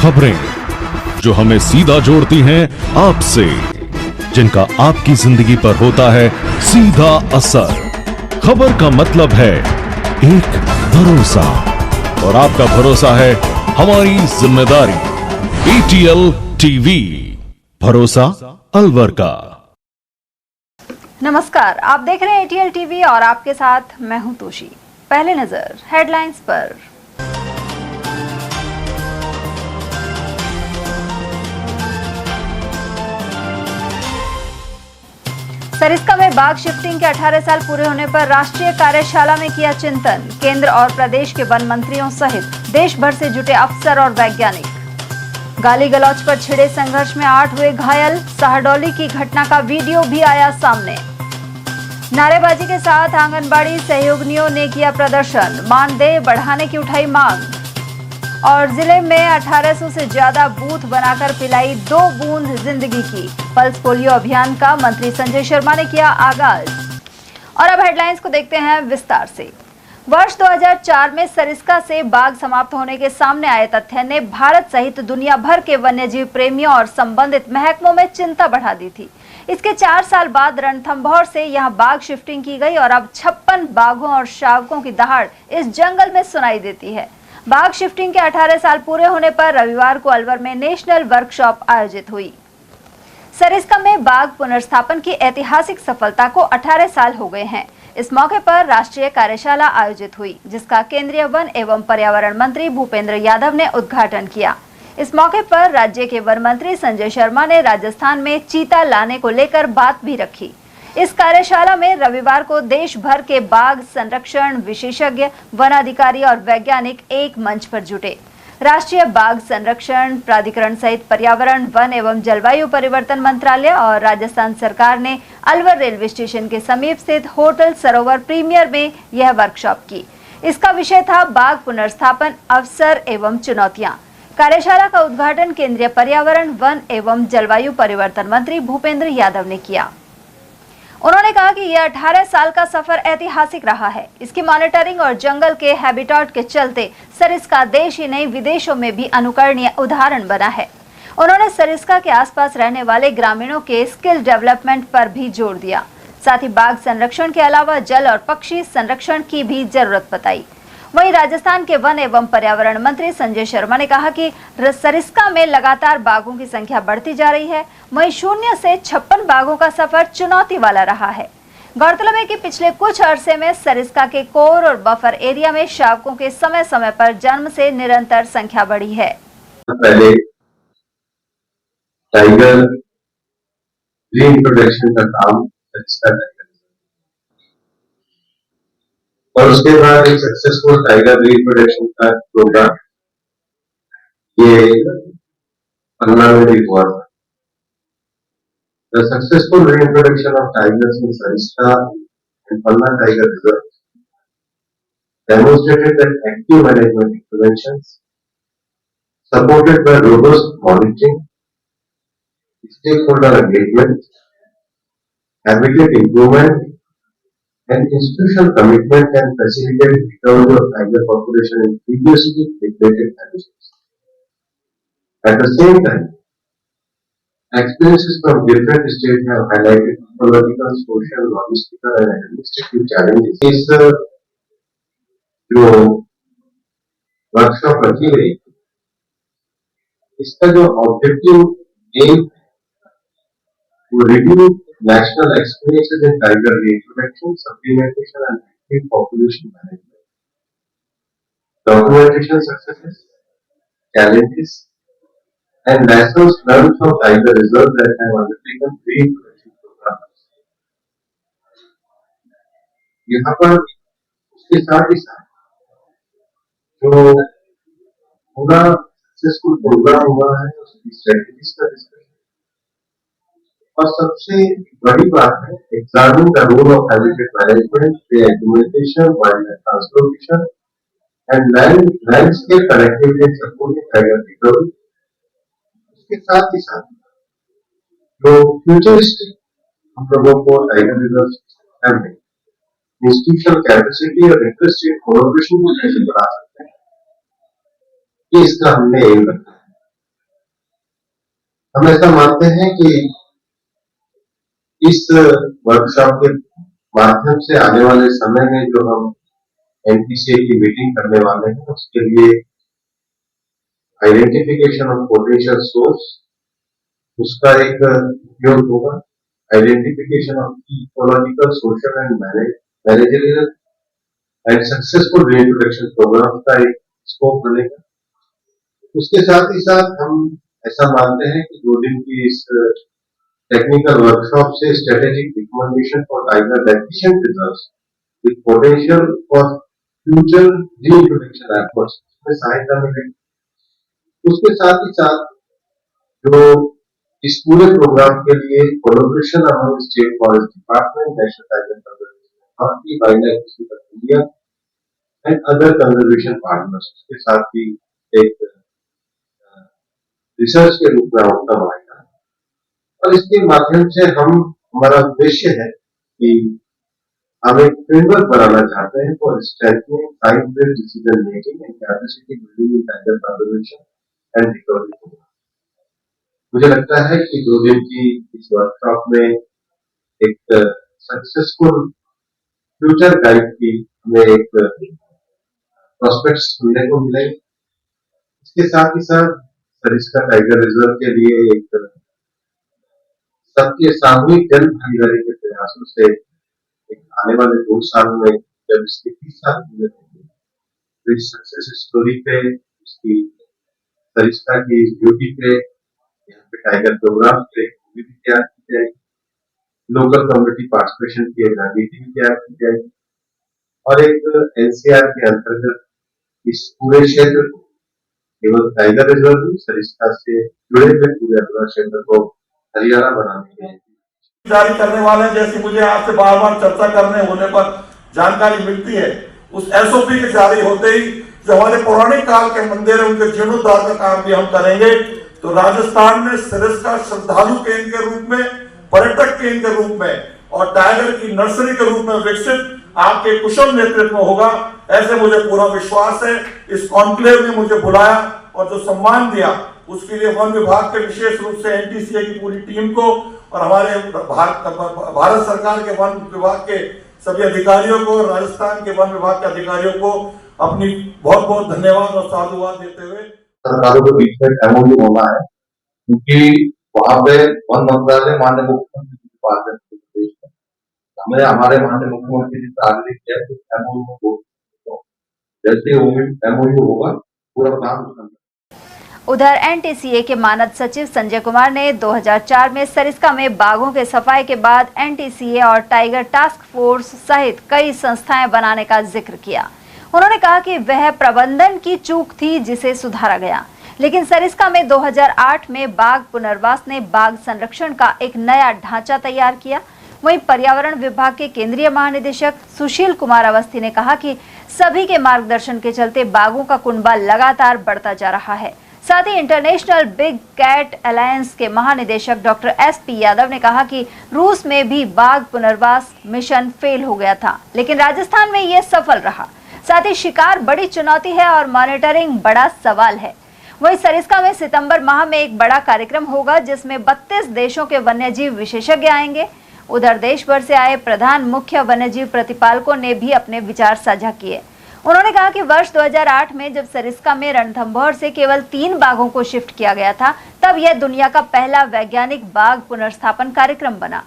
खबरें जो हमें सीधा जोड़ती हैं आपसे, जिनका आपकी जिंदगी पर होता है सीधा असर। खबर का मतलब है एक भरोसा, और आपका भरोसा है हमारी जिम्मेदारी। ATL टीवी, भरोसा अलवर का। नमस्कार, आप देख रहे हैं ATL टीवी और आपके साथ मैं हूं तोशी। पहले नजर हेडलाइंस पर। सरिस्का में बाघ शिफ्टिंग के 18 साल पूरे होने पर राष्ट्रीय कार्यशाला में किया चिंतन। केंद्र और प्रदेश के वन मंत्रियों सहित देश भर से जुटे अफसर और वैज्ञानिक। गाली गलौज पर छिड़े संघर्ष में 8 हुए घायल। सहडौली की घटना का वीडियो भी आया सामने। नारेबाजी के साथ आंगनबाड़ी सहयोगिनियों ने किया प्रदर्शन, मानदेय बढ़ाने की उठाई मांग। और जिले में 1800 से ज्यादा बूथ बनाकर पिलाई 2 बूंद जिंदगी की। पल्स पोलियो अभियान का मंत्री संजय शर्मा ने किया आगाज। और अब हेडलाइंस को देखते हैं विस्तार से। वर्ष 2004 में सरिस्का से बाघ समाप्त होने के सामने आए तथ्य ने भारत सहित दुनिया भर के वन्यजीव प्रेमियों और संबंधित महकमों में चिंता बढ़ा दी थी। इसके 4 साल बाद रणथंभौर से यहां बाघ शिफ्टिंग की गई और अब 56 बाघों और शावकों की दहाड़ इस जंगल में सुनाई देती है। बाघ शिफ्टिंग के 18 साल पूरे होने पर रविवार को अलवर में नेशनल वर्कशॉप आयोजित हुई। सरिस्का में बाघ पुनर्स्थापन की ऐतिहासिक सफलता को 18 साल हो गए हैं। इस मौके पर राष्ट्रीय कार्यशाला आयोजित हुई, जिसका केंद्रीय वन एवं पर्यावरण मंत्री भूपेंद्र यादव ने उद्घाटन किया। इस मौके पर राज्य के वन मंत्री संजय शर्मा ने राजस्थान में चीता लाने को लेकर बात भी रखी। इस कार्यशाला में रविवार को देश भर के बाघ संरक्षण विशेषज्ञ, वन अधिकारी और वैज्ञानिक एक मंच पर जुटे। राष्ट्रीय बाघ संरक्षण प्राधिकरण सहित पर्यावरण, वन एवं जलवायु परिवर्तन मंत्रालय और राजस्थान सरकार ने अलवर रेलवे स्टेशन के समीप स्थित होटल सरोवर प्रीमियर में यह वर्कशॉप की। इसका विषय था बाघ पुनर्स्थापन, अवसर एवं चुनौतियां। कार्यशाला का उद्घाटन केंद्रीय पर्यावरण, वन एवं जलवायु परिवर्तन मंत्री भूपेंद्र यादव ने किया। उन्होंने कहा कि यह 18 साल का सफर ऐतिहासिक रहा है। इसकी मॉनिटरिंग और जंगल के हैबिटेट के चलते सरिस्का देश ही नहीं विदेशों में भी अनुकरणीय उदाहरण बना है। उन्होंने सरिस्का के आसपास रहने वाले ग्रामीणों के स्किल डेवलपमेंट पर भी जोर दिया। साथ ही बाघ संरक्षण के अलावा जल और पक्षी संरक्षण की भी जरूरत बताई। वहीं राजस्थान के वन एवं पर्यावरण मंत्री संजय शर्मा ने कहा कि सरिस्का में लगातार बाघों की संख्या बढ़ती जा रही है। वहीं 0 से 56 बाघों का सफर चुनौती वाला रहा है। गौरतलब है कि पिछले कुछ अरसे में सरिस्का के कोर और बफर एरिया में शावकों के समय समय पर जन्म से निरंतर संख्या बढ़ी है। पहले टाइगर रीइंट्रोडक्शन का काम सरिस्का और उसके बाद एक सक्सेसफुल टाइगर रीइंट्रोडक्शन का प्रोग्राम ये पन्ना में भी हुआ था। The successful reintroduction of tigers in Sariska and Panna Tiger Reserve demonstrated that active management interventions, supported by robust monitoring, stakeholder engagement, habitat improvement, and institutional commitment can facilitate recovery of tiger population in previously depleted habitats. At the same time, experiences from different states have highlighted ecological, social, logistical, and administrative challenges. इस जो workshop रखी गई, इसका जो objective M वो review national experiences in tiger reintroduction, supplementation, and active population management, documentation successes, challenges, and lessons learned from tiger reserve that have undertaken reintroduction programs. यहाँ पर उसके साथ ही साथ जो पूरा सक्सेसफुल प्रोग्राम हुआ है उसकी स्ट्रेटेजीज का डिस्कशन, और सबसे बड़ी बात है examine the role of habitat management, accumulation, wildlife transformation and landscape connectivity and supporting tiger recovery. उसके साथ ही साथ जो फ्यूचरिस्टिक हम लोगों को टाइगर रिजर्व में इंस्टीट्यूशनल कैपेसिटी और इंटरेस्ट इन कोलैबोरेशन को कैसे बढ़ा सकते हैं, ये इसका हमने एम रखा है। हम ऐसा मानते हैं कि इस वर्कशॉप के माध्यम से आने वाले समय में जो हम एनपीसीए की मीटिंग करने वाले हैं उसके लिए आइडेंटिफिकेशन ऑफ पोटेंशियल सोर्स उसका एक उपयोग होगा, identification of ecological social and managerial and successful reintroduction programme का एक स्कोप बनेगा। उसके साथ ही साथ हम ऐसा मानते हैं कि 2 दिन की इस टेक्निकल वर्कशॉप से strategic recommendation for tiger deficient reserves with potential for future reintroduction efforts में सहायता मिलेगी। उसके साथ ही साथ जो इस पूरे प्रोग्राम के लिए collaboration among state forest department, national tiger conservation authority, wild life institute of India and other conservation partners के साथ भी एक रिसर्च के रूप में आउटकम आएगा और इसके माध्यम से हमारा उद्देश्य है कि हम एक फ्रेमवर्क बनाना चाहते हैं for strengthening science based decision making and capacity building in tiger conservation and recovery. मुझे लगता है कि 2 दिन की इस वर्कशॉप में एक सक्सेसफुल फ्यूचर गाइड की हमें एक प्रोस्पेक्ट्स सुनने को मिलेंगे। इसके साथ ही साथ सरिस्का टाइगर रिजर्व के लिए एक सबके सामूहिक जन भागीदारी के प्रयासों से एक आने वाले 2 साल में जब इसके 30 साल पूरे होंगे तो इस सक्सेस स्टोरी पे, उसकी सरिस्का की ड्यूटी पे, यहाँ पे टाइगर प्रोग्राम पे मूवी भी तैयार की जाएगी, लोकल कम्युनिटी पार्टिसिपेशन की एक रणनीति भी तैयार की जाएगी और एक एनसीआर के अंतर्गत इस पूरे क्षेत्र को केवल टाइगर रिजर्व नहीं, सरिस्का से जुड़े हुए पूरे अगला क्षेत्र को हरियाणा बनाने में जारी करने वाले हैं। जैसे मुझे आपसे बार बार चर्चा करने होने पर जानकारी मिलती है, उस एसओपी के जारी होते ही जो हमारे पौराणिक काल के मंदिर है उनके जीर्णोद्धार का काम भी हम करेंगे। तो राजस्थान में सरिस्का श्रद्धालु केंद्र के रूप में, पर्यटक केंद्र के रूप में और टाइगर की नर्सरी के रूप में विकसित आपके कुशल नेतृत्व में होगा, ऐसे मुझे पूरा विश्वास है। इस कॉन्क्लेव ने मुझे बुलाया और जो सम्मान दिया उसके लिए वन विभाग के विशेष रूप से एनटीसीए की पूरी टीम को और हमारे भारत सरकार के वन विभाग के सभी अधिकारियों को, राजस्थान के वन विभाग के अधिकारियों को अपनी बहुत बहुत धन्यवाद और साधुवाद देते हुए सरकारों के बीच में एमओयू होना है, क्योंकि वहां पे वन मंत्रालय माननीय मुख्यमंत्री के पास है प्रदेश में, हमें हमारे माननीय मुख्यमंत्री जी से आग्रह किया है कि एमओयू हो, जैसे एमओयू होगा पूरा काम। उधर एनटीसीए के मानद सचिव संजय कुमार ने 2004 में सरिस्का में बाघों के सफाई के बाद एनटीसीए और टाइगर टास्क फोर्स सहित कई संस्थाएं बनाने का जिक्र किया। उन्होंने कहा कि वह प्रबंधन की चूक थी जिसे सुधारा गया, लेकिन सरिस्का में 2008 में बाघ पुनर्वास ने बाघ संरक्षण का एक नया ढांचा तैयार किया। वहीं पर्यावरण विभाग के केंद्रीय महानिदेशक सुशील कुमार अवस्थी ने कहा कि सभी के मार्गदर्शन के चलते बाघों का कुनबा लगातार बढ़ता जा रहा है। साथ ही इंटरनेशनल बिग कैट अलायंस के महानिदेशक डॉक्टर एसपी यादव ने कहा कि रूस में भी बाघ पुनर्वास मिशन फेल हो गया था, लेकिन राजस्थान में यह सफल रहा। साथ ही शिकार बड़ी चुनौती है और मॉनिटरिंग बड़ा सवाल है। वहीं सरिस्का में सितंबर माह में एक बड़ा कार्यक्रम होगा जिसमें 32 देशों के वन्यजीव विशेषज्ञ आएंगे। उधर देश भर से आए प्रधान मुख्य वन्यजीव प्रतिपालकों ने भी अपने विचार साझा किए। उन्होंने कहा कि वर्ष 2008 में जब सरिस्का में रणथंभौर से केवल 3 बाघों को शिफ्ट किया गया था, तब यह दुनिया का पहला वैज्ञानिक बाघ पुनर्स्थापन कार्यक्रम बना।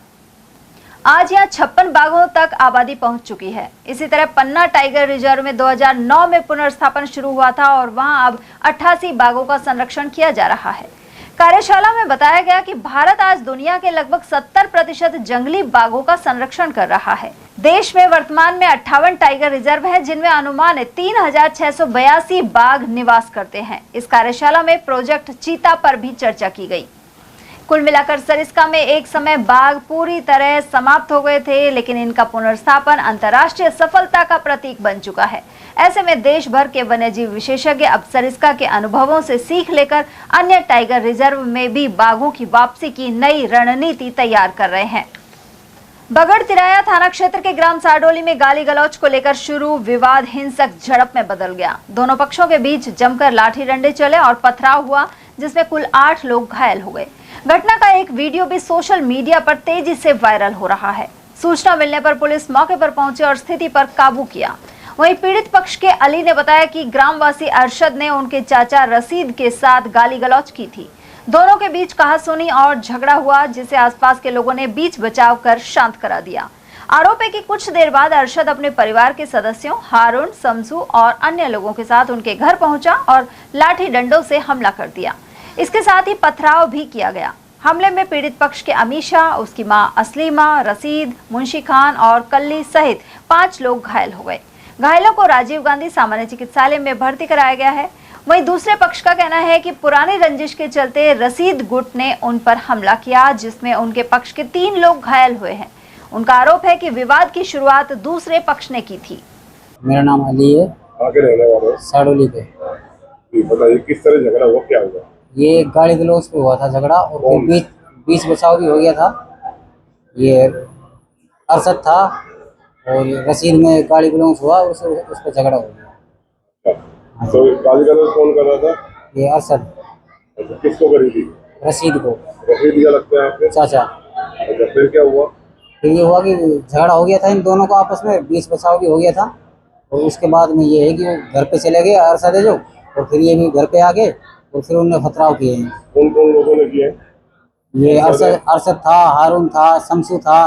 आज यहां 56 बाघों तक आबादी पहुंच चुकी है। इसी तरह पन्ना टाइगर रिजर्व में 2009 में पुनर्स्थापन शुरू हुआ था और वहां अब 88 बाघों का संरक्षण किया जा रहा है। कार्यशाला में बताया गया कि भारत आज दुनिया के लगभग 70% जंगली बाघों का संरक्षण कर रहा है। देश में वर्तमान में 58 टाइगर रिजर्व हैं, जिनमें अनुमान 3682 बाघ निवास करते हैं। इस कार्यशाला में प्रोजेक्ट चीता पर भी चर्चा की गई। कुल मिलाकर सरिस्का में एक समय बाघ पूरी तरह समाप्त हो गए थे, लेकिन इनका पुनर्स्थापन अंतर्राष्ट्रीय सफलता का प्रतीक बन चुका है। ऐसे में देश भर के वन्यजीव विशेषज्ञ अब सरिस्का के अनुभवों से सीख लेकर अन्य टाइगर रिजर्व में भी बाघों की वापसी की नई रणनीति तैयार कर रहे हैं। बगड़ तिराया थाना क्षेत्र के ग्राम साडोली में गाली गलौज को लेकर शुरू विवाद हिंसक झड़प में बदल गया। दोनों पक्षों के बीच जमकर लाठी डंडे चले और पथराव हुआ, जिसमें कुल 8 लोग घायल हो गए। घटना का एक वीडियो भी सोशल मीडिया पर तेजी से वायरल हो रहा है। सूचना मिलने पर पुलिस मौके पर पहुंची और स्थिति पर काबू किया। वहीं पीड़ित पक्ष के अली ने बताया कि ग्रामवासी अरशद ने उनके चाचा रशीद के साथ गाली गलौज की थी। दोनों के बीच कहासुनी और झगड़ा हुआ, जिसे आसपास के लोगों ने बीच बचाव कर शांत करा दिया। आरोप है कि कुछ देर बाद अरशद अपने परिवार के सदस्यों हारून, शमसू और अन्य लोगों के साथ उनके घर पहुंचा और लाठी डंडों से हमला कर दिया। इसके साथ ही पथराव भी किया गया। हमले में पीड़ित पक्ष के अमीशा, उसकी मां असलीमा, रशीद, मुंशी खान और कल्ली सहित 5 लोग घायल हो गए। घायलों को राजीव गांधी सामान्य चिकित्सालय में भर्ती कराया गया है। वहीं दूसरे पक्ष का कहना है कि पुरानी रंजिश के चलते रशीद गुट ने उन पर हमला किया, जिसमें उनके पक्ष के 3 लोग घायल हुए हैं। उनका आरोप है कि विवाद की शुरुआत दूसरे पक्ष ने की थी। मेरा नाम अली है। आगे रहने वाले साड़ोली पे। बताइए किस तरह झगड़ा हुआ, क्या हुआ? ये गाली गलौज पे हुआ था झगड़ा, और फिर बीच बचाव भी हो गया था। ये अरशद था और रशीद में गाली गलौज हुआ, उस पर झगड़ा हो गया। तो गाली गलौज कौन कर रहा था? ये अरशद। किसको करी थी? रशीद को। रशीद क्या लगता है आपके? चाचा। फिर क्या हुआ? फिर ये हुआ कि झगड़ा हो गया था इन दोनों को आपस में, बीच बचाव भी हो गया था। और उसके बाद में ये है कि वो घर पे चले गए अरशद है जो, और फिर ये भी घर पे आ गए और फिर उन्होंने पथराव किए हैं। कौन कौन लोगों ने किए? ये अरशद था, हारून था, शमसू था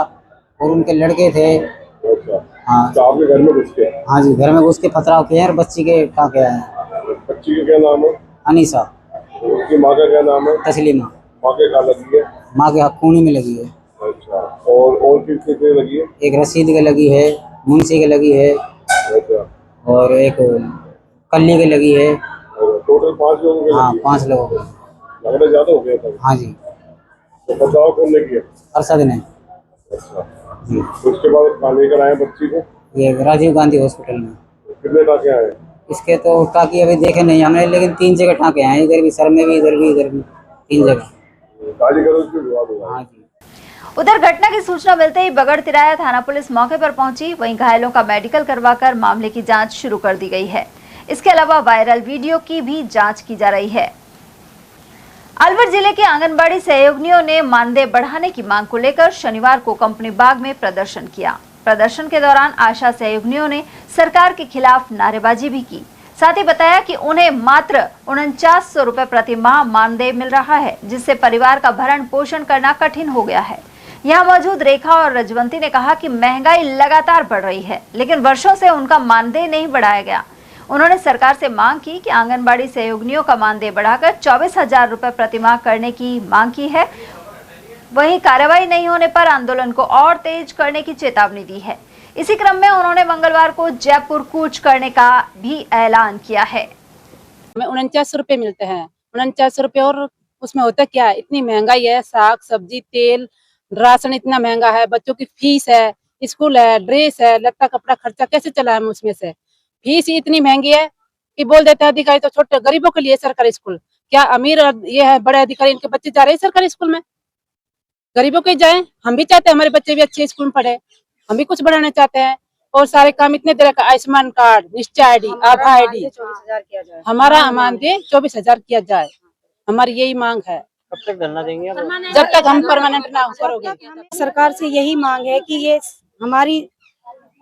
और उनके लड़के थे। अच्छा। हाँ। तो आपके घर में घुस के? हाँ जी, घर में घुस के पथराव किए हैं और बच्ची के टाँके आए हैं। बच्ची का क्या नाम है? अनीसा। उसकी माँ का क्या नाम है? तस्लीमा। माँ के कहाँ लगी है? माँ के खूनी में लगी है। अच्छा। और किसके लगी है? एक रशीद के लगी है, मुंशी के लगी है। अच्छा। और एक कल्ली के लगी है। टोटल 5 लोगों के? हाँ, 5 लोगों के। झगड़ा ज्यादा हो गया था? हाँ जी। तो बचाव कौन ने किया? अरशद ने। अच्छा जी। उसके बाद कहाँ लेकर आए बच्ची को? ये राजीव गांधी हॉस्पिटल में। कितने टाके आए? इसके तो टाँके अभी देखे नहीं हमने, लेकिन 3 जगह टाँके आए, इधर भी सर में भी, इधर भी, इधर भी, 3 जगह। गाली गलौज की विवाद हुआ? हाँ जी। उधर घटना की सूचना मिलते ही बगड़ तिराया थाना पुलिस मौके पर पहुंची। वहीं घायलों का मेडिकल करवाकर मामले की जांच शुरू कर दी गई है। इसके अलावा वायरल वीडियो की भी जांच की जा रही है। अलवर जिले के आंगनबाड़ी सहयोगिनियों ने मानदेय बढ़ाने की मांग को लेकर शनिवार को कंपनी बाग में प्रदर्शन किया। प्रदर्शन के दौरान आशा सहयोगिनियों ने सरकार के खिलाफ नारेबाजी भी की। साथ ही बताया कि उन्हें मात्र 4900 रुपए प्रति माह मानदेय मिल रहा है, जिससे परिवार का भरण पोषण करना कठिन हो गया है। यहाँ मौजूद रेखा और रजवंती ने कहा कि महंगाई लगातार बढ़ रही है, लेकिन वर्षों से उनका मानदेय नहीं बढ़ाया गया। उन्होंने सरकार से मांग की कि आंगनबाड़ी सहयोगिनियों का मानदेय बढ़ाकर 24,000 रुपए प्रतिमाह करने की मांग की है। वहीं कार्रवाई नहीं होने पर आंदोलन को और तेज करने की चेतावनी दी है। इसी क्रम में उन्होंने मंगलवार को जयपुर कूच करने का भी ऐलान किया है। हमें 49 रुपए मिलते हैं, 49 रुपए, और उसमें होता क्या है, इतनी महंगाई है, साग सब्जी तेल राशन इतना महंगा है, बच्चों की फीस है, स्कूल है, ड्रेस है, लत्ता कपड़ा खर्चा कैसे चलाएं हम उसमें से। फीस ही इतनी महंगी है कि बोल देते हैं अधिकारी तो छोटे गरीबों के लिए सरकारी स्कूल, क्या अमीर और ये है बड़े अधिकारी इनके बच्चे जा रहे हैं सरकारी स्कूल में? गरीबों के जाएं। हम भी चाहते हैं हमारे बच्चे भी अच्छे स्कूल में पढ़े, हम भी कुछ बढ़ाना चाहते हैं। और सारे काम इतने तरह का, आयुष्मान कार्ड, निश्चय आईडी, आभा आईडी, हमारा मानदेय 24,000 किया जाए, हमारी यही मांग है। कब तक धरना देंगे? जब तक हम परमानेंट ना करोगे। सरकार से यही मांग है कि ये हमारी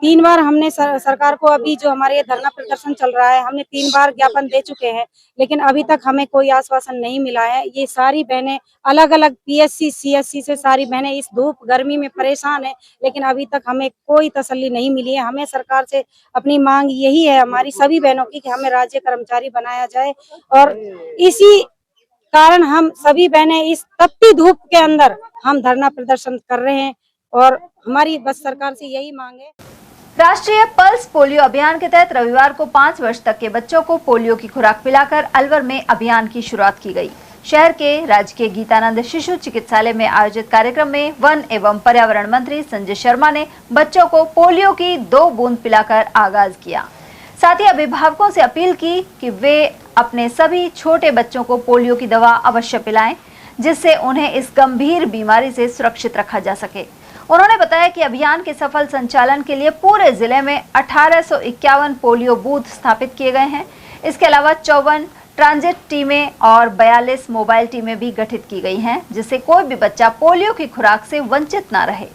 3 बार हमने सरकार को, अभी जो हमारे ये धरना प्रदर्शन चल रहा है, हमने 3 बार ज्ञापन दे चुके हैं, लेकिन अभी तक हमें कोई आश्वासन नहीं मिला है। ये सारी बहनें अलग अलग PSC CSC से सारी बहनें इस धूप गर्मी में परेशान है, लेकिन अभी तक हमें कोई तसल्ली नहीं मिली है। हमें सरकार से अपनी मांग यही है हमारी सभी बहनों की कि हमें राज्य कर्मचारी बनाया जाए, और इसी कारण हम सभी बहनें इस तपती धूप के अंदर हम धरना प्रदर्शन कर रहे हैं, और हमारी बस सरकार से यही मांग है। राष्ट्रीय पल्स पोलियो अभियान के तहत रविवार को 5 वर्ष तक के बच्चों को पोलियो की खुराक पिलाकर अलवर में अभियान की शुरुआत की गई। शहर के राजकीय गीतानंद शिशु चिकित्सालय में आयोजित कार्यक्रम में वन एवं पर्यावरण मंत्री संजय शर्मा ने बच्चों को पोलियो की 2 बूंद पिलाकर आगाज किया। साथ ही अभिभावकों से अपील की कि वे अपने सभी छोटे बच्चों को पोलियो की दवा अवश्य पिलाएं, जिससे उन्हें इस गंभीर बीमारी से सुरक्षित रखा जा सके। उन्होंने बताया कि अभियान के सफल संचालन के लिए पूरे जिले में 1851 पोलियो बूथ स्थापित किए गए हैं। इसके अलावा 54 ट्रांजिट टीमें और 42 मोबाइल टीमें भी गठित की गई हैं, जिससे कोई भी बच्चा पोलियो की खुराक से वंचित न रहे।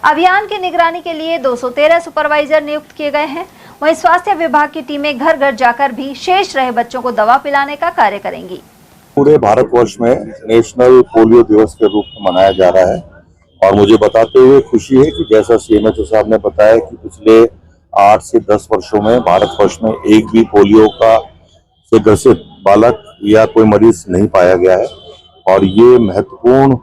अभियान की निगरानी के लिए 213 सुपरवाइजर नियुक्त किए गए हैं। वहीं स्वास्थ्य विभाग की टीमें घर घर जाकर भी शेष रहे बच्चों को दवा पिलाने का कार्य करेंगी। पूरे भारतवर्ष में नेशनल पोलियो दिवस के रूप में मनाया जा रहा है और मुझे बताते हुए खुशी है कि जैसा सीएमएचओ साहब ने बताया कि पिछले 8 से 10 वर्षों में भारतवर्ष में एक भी पोलियो का से ग्रसित बालक या कोई मरीज नहीं पाया गया है। और ये महत्वपूर्ण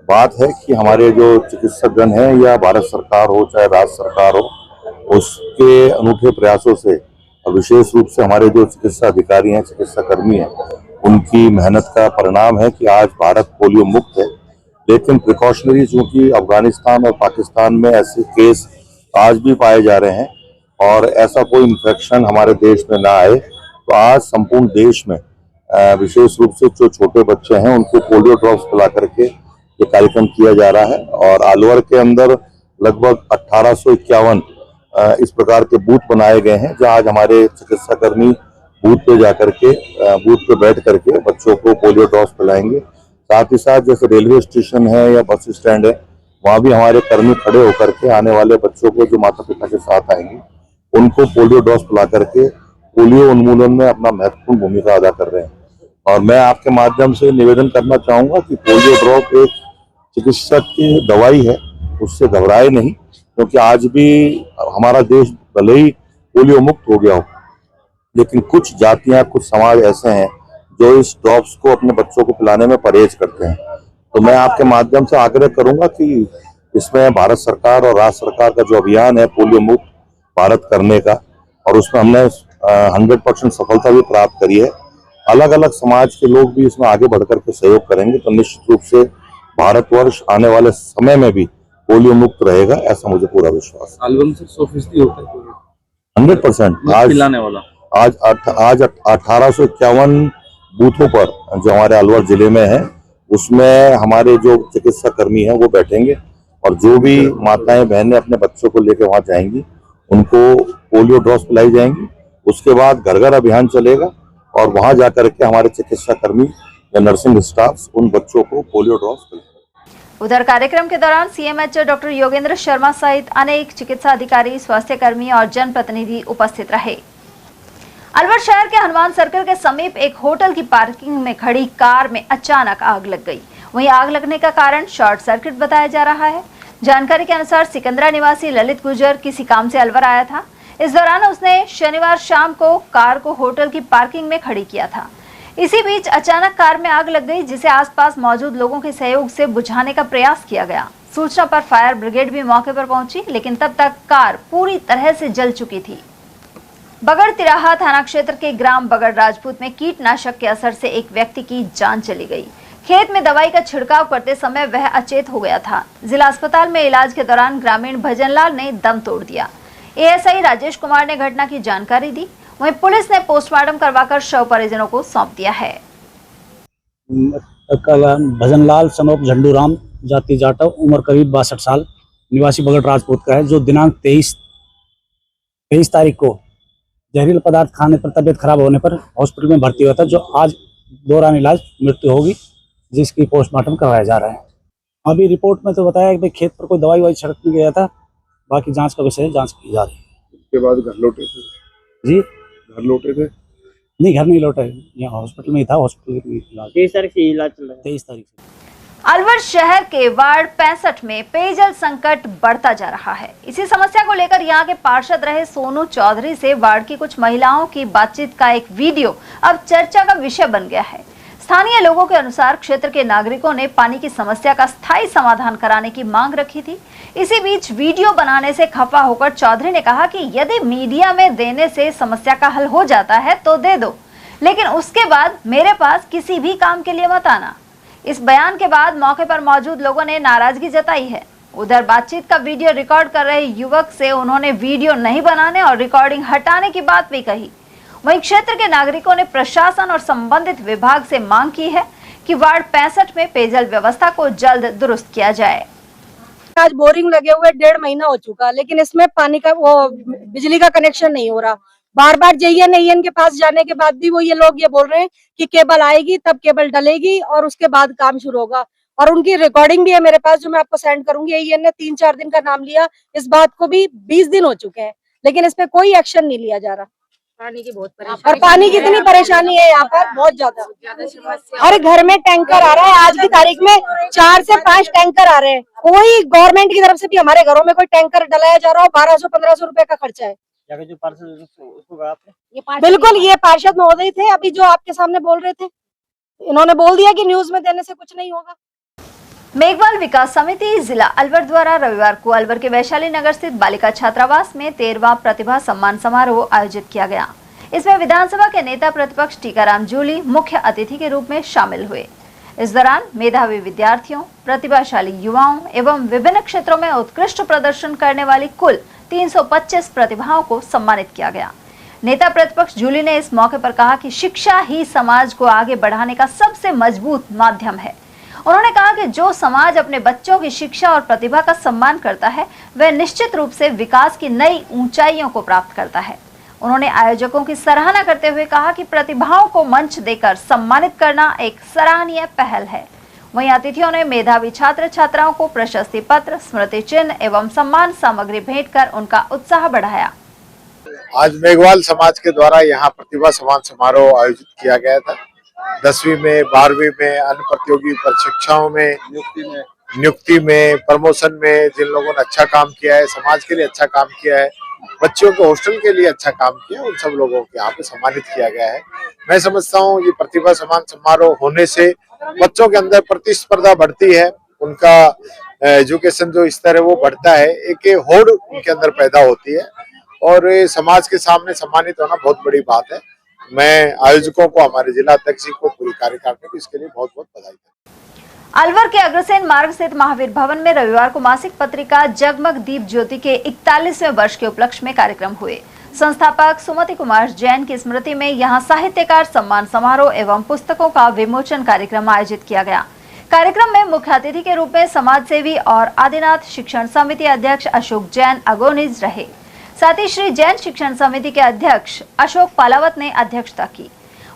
बात है कि हमारे जो चिकित्सकगण हैं या भारत सरकार हो चाहे राज्य सरकार हो, उसके अनूठे प्रयासों से और विशेष रूप से हमारे जो चिकित्सा अधिकारी हैं, चिकित्सा कर्मी हैं, उनकी मेहनत का परिणाम है कि आज भारत पोलियो मुक्त है। लेकिन प्रिकॉशनरी चूंकि अफगानिस्तान और पाकिस्तान में ऐसे केस आज भी पाए जा रहे हैं और ऐसा कोई इन्फेक्शन हमारे देश में ना आए, तो आज संपूर्ण देश में विशेष रूप से जो छोटे बच्चे हैं उनको पोलियो ड्रॉप्स पिला करके ये कार्यक्रम किया जा रहा है। और अलवर के अंदर लगभग 1851 इस प्रकार के बूथ बनाए गए हैं जहां आज हमारे चिकित्सा कर्मी बूथ पे जाकर के बूथ पे बैठ करके बच्चों को पोलियो ड्रॉप्स पिलाएंगे। साथ ही साथ जैसे रेलवे स्टेशन है या बस स्टैंड है, वहां भी हमारे कर्मी खड़े होकर के आने वाले बच्चों को जो माता पिता के साथ आएंगे उनको पोलियो डोज पिला करके पोलियो उन्मूलन में अपना महत्वपूर्ण भूमिका अदा कर रहे हैं। और मैं आपके माध्यम से निवेदन करना चाहूंगा कि पोलियो ड्रॉप एक चिकित्सक की दवाई है, उससे घबराए नहीं, क्योंकि आज भी हमारा देश भले ही पोलियो मुक्त हो गया हो, लेकिन कुछ जातियां, कुछ समाज ऐसे हैं जो इस ड्रॉप्स को अपने बच्चों को पिलाने में परहेज करते हैं। तो मैं आपके माध्यम से आग्रह करूंगा कि इसमें भारत सरकार और राज्य सरकार का जो अभियान है पोलियो मुक्त भारत करने का, और उसमें हमने 100% सफलता भी प्राप्त करी है। अलग अलग समाज के लोग भी इसमें आगे बढ़कर के सहयोग करेंगे तो निश्चित रूप से भारतवर्ष आने वाले समय में भी पोलियो मुक्त रहेगा, ऐसा मुझे पूरा विश्वास है। एल्बम से 100% होता है 100%। आज पिलाने वाला आज 1851 बूथों पर जो हमारे अलवर जिले में है उसमें हमारे जो चिकित्सा कर्मी हैं वो बैठेंगे और जो भी माताएं बहनें अपने बच्चों को लेकर वहां जाएंगी उनको पोलियो ड्रॉप्स पिलाई जाएंगी। उसके बाद घर घर अभियान चलेगा और वहां जाकर के हमारे चिकित्सा कर्मी या नर्सिंग स्टाफ उन बच्चों को पोलियो ड्रॉप्स पिलाएंगे। उधर कार्यक्रम के दौरान सीएमएचओ डॉक्टर योगेंद्र शर्मा सहित अनेक चिकित्सा अधिकारी, स्वास्थ्य कर्मी और जनप्रतिनिधि उपस्थित रहे। अलवर शहर के हनुमान सर्कल के समीप एक होटल की पार्किंग में खड़ी कार में अचानक आग लग गई। वहीं आग लगने का कारण शॉर्ट सर्किट बताया जा रहा है। जानकारी के अनुसार सिकंदरा निवासी ललित गुर्जर किसी काम से अलवर आया था। इस दौरान उसने शनिवार शाम को कार को होटल की पार्किंग में खड़ी किया था। इसी बीच अचानक कार में आग लग गई, जिसे आसपास मौजूद लोगों के सहयोग से बुझाने का प्रयास किया गया। सूचना पर फायर ब्रिगेड भी मौके पर पहुंची, लेकिन तब तक कार पूरी तरह से जल चुकी थी। बगड़ तिराहा थाना क्षेत्र के ग्राम बगड़ राजपूत में कीटनाशक के असर से एक व्यक्ति की जान चली गई। खेत में दवाई का छिड़काव करते समय वह अचेत हो गया था। जिला अस्पताल में इलाज के दौरान ग्रामीण भजनलाल ने दम तोड़ दिया। एएसआई राजेश कुमार ने घटना की जानकारी दी। वहीं पुलिस ने पोस्टमार्टम करवाकर शव परिजनों को सौंप दिया है। भजनलाल सनोप झंडूराम, जाति जाटव, उम्र करीब 62 साल, निवासी बगड़ राजपूत का है, जो दिनांक 23 तारीख को जहरीला पदार्थ खाने पर तबियत खराब होने पर हॉस्पिटल में भर्ती हुआ था, जो आज दौरान इलाज मृत्यु होगी, जिसकी पोस्टमार्टम करवाया जा रहा है। अभी रिपोर्ट में तो बताया कि खेत पर कोई दवाई छिड़कने गया था, बाकी जांच का विषय जांच की जा रही है। उसके बाद घर लौटे थे जी? घर लौटे थे? नहीं, घर नहीं लौटे, यहाँ हॉस्पिटल में ही था। हॉस्पिटल में 23 तारीख से इलाज चल रहा है। 23 तारीख से। अलवर शहर के वार्ड 65 में पेयजल संकट बढ़ता जा रहा है। इसी समस्या को लेकर यहां के पार्षद रहे सोनू चौधरी से वार्ड की कुछ महिलाओं की बातचीत का एक वीडियो अब चर्चा का विषय बन गया है। स्थानीय लोगों के अनुसार क्षेत्र के नागरिकों ने पानी की समस्या का स्थायी समाधान कराने की मांग रखी थी। इसी बीच वीडियो बनाने से खफा होकर चौधरी ने कहा कि यदि मीडिया में देने से समस्या का हल हो जाता है तो दे दो, लेकिन उसके बाद मेरे पास किसी भी काम के लिए मत आना। इस बयान के बाद मौके पर मौजूद लोगों ने नाराजगी जताई है। उधर बातचीत का वीडियो रिकॉर्ड कर रहे युवक से उन्होंने वीडियो नहीं बनाने और रिकॉर्डिंग हटाने की बात भी कही। वहीं क्षेत्र के नागरिकों ने प्रशासन और संबंधित विभाग से मांग की है कि वार्ड 65 में पेयजल व्यवस्था को जल्द दुरुस्त किया जाए। आज बोरिंग लगे हुए 1.5 महीना हो चुका, लेकिन इसमें पानी का बिजली का कनेक्शन नहीं हो रहा। बार बार JN के पास जाने के बाद भी वो ये लोग ये बोल रहे हैं कि केबल आएगी तब केबल डलेगी और उसके बाद काम शुरू होगा। और उनकी रिकॉर्डिंग भी है मेरे पास जो मैं आपको सेंड करूंगी। AEN ने 3-4 दिन का नाम लिया, इस बात को भी 20 दिन हो चुके हैं, लेकिन इस पे कोई एक्शन नहीं लिया जा रहा। पानी की बहुत परेशानी, और पानी की इतनी परेशानी है यहाँ पर, बहुत ज्यादा। हर घर में टैंकर आ रहा है, आज की तारीख में 4 से 5 टैंकर आ रहे हैं। कोई गवर्नमेंट की तरफ से भी हमारे घरों में कोई टैंकर डलाया जा रहा हो, 1200-1500 रुपए का खर्चा है। जो पार्षद उसको कहा आपने? बिल्कुल, ये पार्षद महोदय थे अभी जो आपके सामने बोल रहे थे, इन्होंने बोल दिया कि न्यूज में देने से कुछ नहीं होगा। मेघवाल विकास समिति जिला अलवर द्वारा रविवार को अलवर के वैशाली नगर स्थित बालिका छात्रावास में 13वां प्रतिभा सम्मान समारोह आयोजित किया गया। इसमें विधानसभा के नेता प्रतिपक्ष टीकाराम जूली मुख्य अतिथि के रूप में शामिल हुए। इस दौरान मेधावी विद्यार्थियों, प्रतिभाशाली युवाओं एवं विभिन्न क्षेत्रों में उत्कृष्ट प्रदर्शन करने वाली कुल 325 प्रतिभाओं को सम्मानित किया गया। नेता प्रतिपक्ष जूली ने इस मौके पर कहा कि शिक्षा ही समाज को आगे बढ़ाने का सबसे मजबूत माध्यम है। उन्होंने कहा कि जो समाज अपने बच्चों की शिक्षा और प्रतिभा का सम्मान करता है, वह निश्चित रूप से विकास की नई ऊंचाइयों को प्राप्त करता है। उन्होंने आयोजकों की सराहना करते हुए कहा कि प्रतिभाओं को मंच देकर सम्मानित करना एक सराहनीय पहल है। वहीं अतिथियों ने मेधावी छात्र छात्राओं को प्रशस्ति पत्र, स्मृति चिन्ह एवं सम्मान सामग्री भेंट कर उनका उत्साह बढ़ाया। आज मेघवाल समाज के द्वारा यहाँ प्रतिभा सम्मान समारोह आयोजित किया गया था। 10वीं में, 12वीं में, अन्य प्रतियोगी परीक्षाओं में, नियुक्ति में, प्रमोशन में जिन लोगों ने अच्छा काम किया है, समाज के लिए अच्छा काम किया है, बच्चों के हॉस्टल के लिए अच्छा काम किया, उन सब लोगों को यहाँ पे सम्मानित किया गया है। मैं समझता हूँ ये प्रतिभा सम्मान समारोह होने से बच्चों के अंदर प्रतिस्पर्धा बढ़ती है, उनका एजुकेशन जो स्तर है वो बढ़ता है, एक होड़ उनके अंदर पैदा होती है और समाज के सामने सम्मानित होना बहुत बड़ी बात है। मैं आयोजकों को, हमारे जिला अध्यक्ष को, पूरी कार्यकारिणी को इसके लिए बहुत बहुत बधाई देता हूं। अलवर के अग्रसेन मार्ग स्थित महावीर भवन में रविवार को मासिक पत्रिका जगमग दीप ज्योति के 41वें वर्ष के उपलक्ष्य में कार्यक्रम हुए। संस्थापक सुमति कुमार जैन की स्मृति में यहां साहित्यकार सम्मान समारोह एवं पुस्तकों का विमोचन कार्यक्रम आयोजित किया गया। कार्यक्रम में मुख्य अतिथि के रूप में समाज सेवी और आदिनाथ शिक्षण समिति अध्यक्ष अशोक जैन अगोनिज रहे। साथ ही श्री जैन शिक्षण समिति के अध्यक्ष अशोक पालावत ने अध्यक्षता की।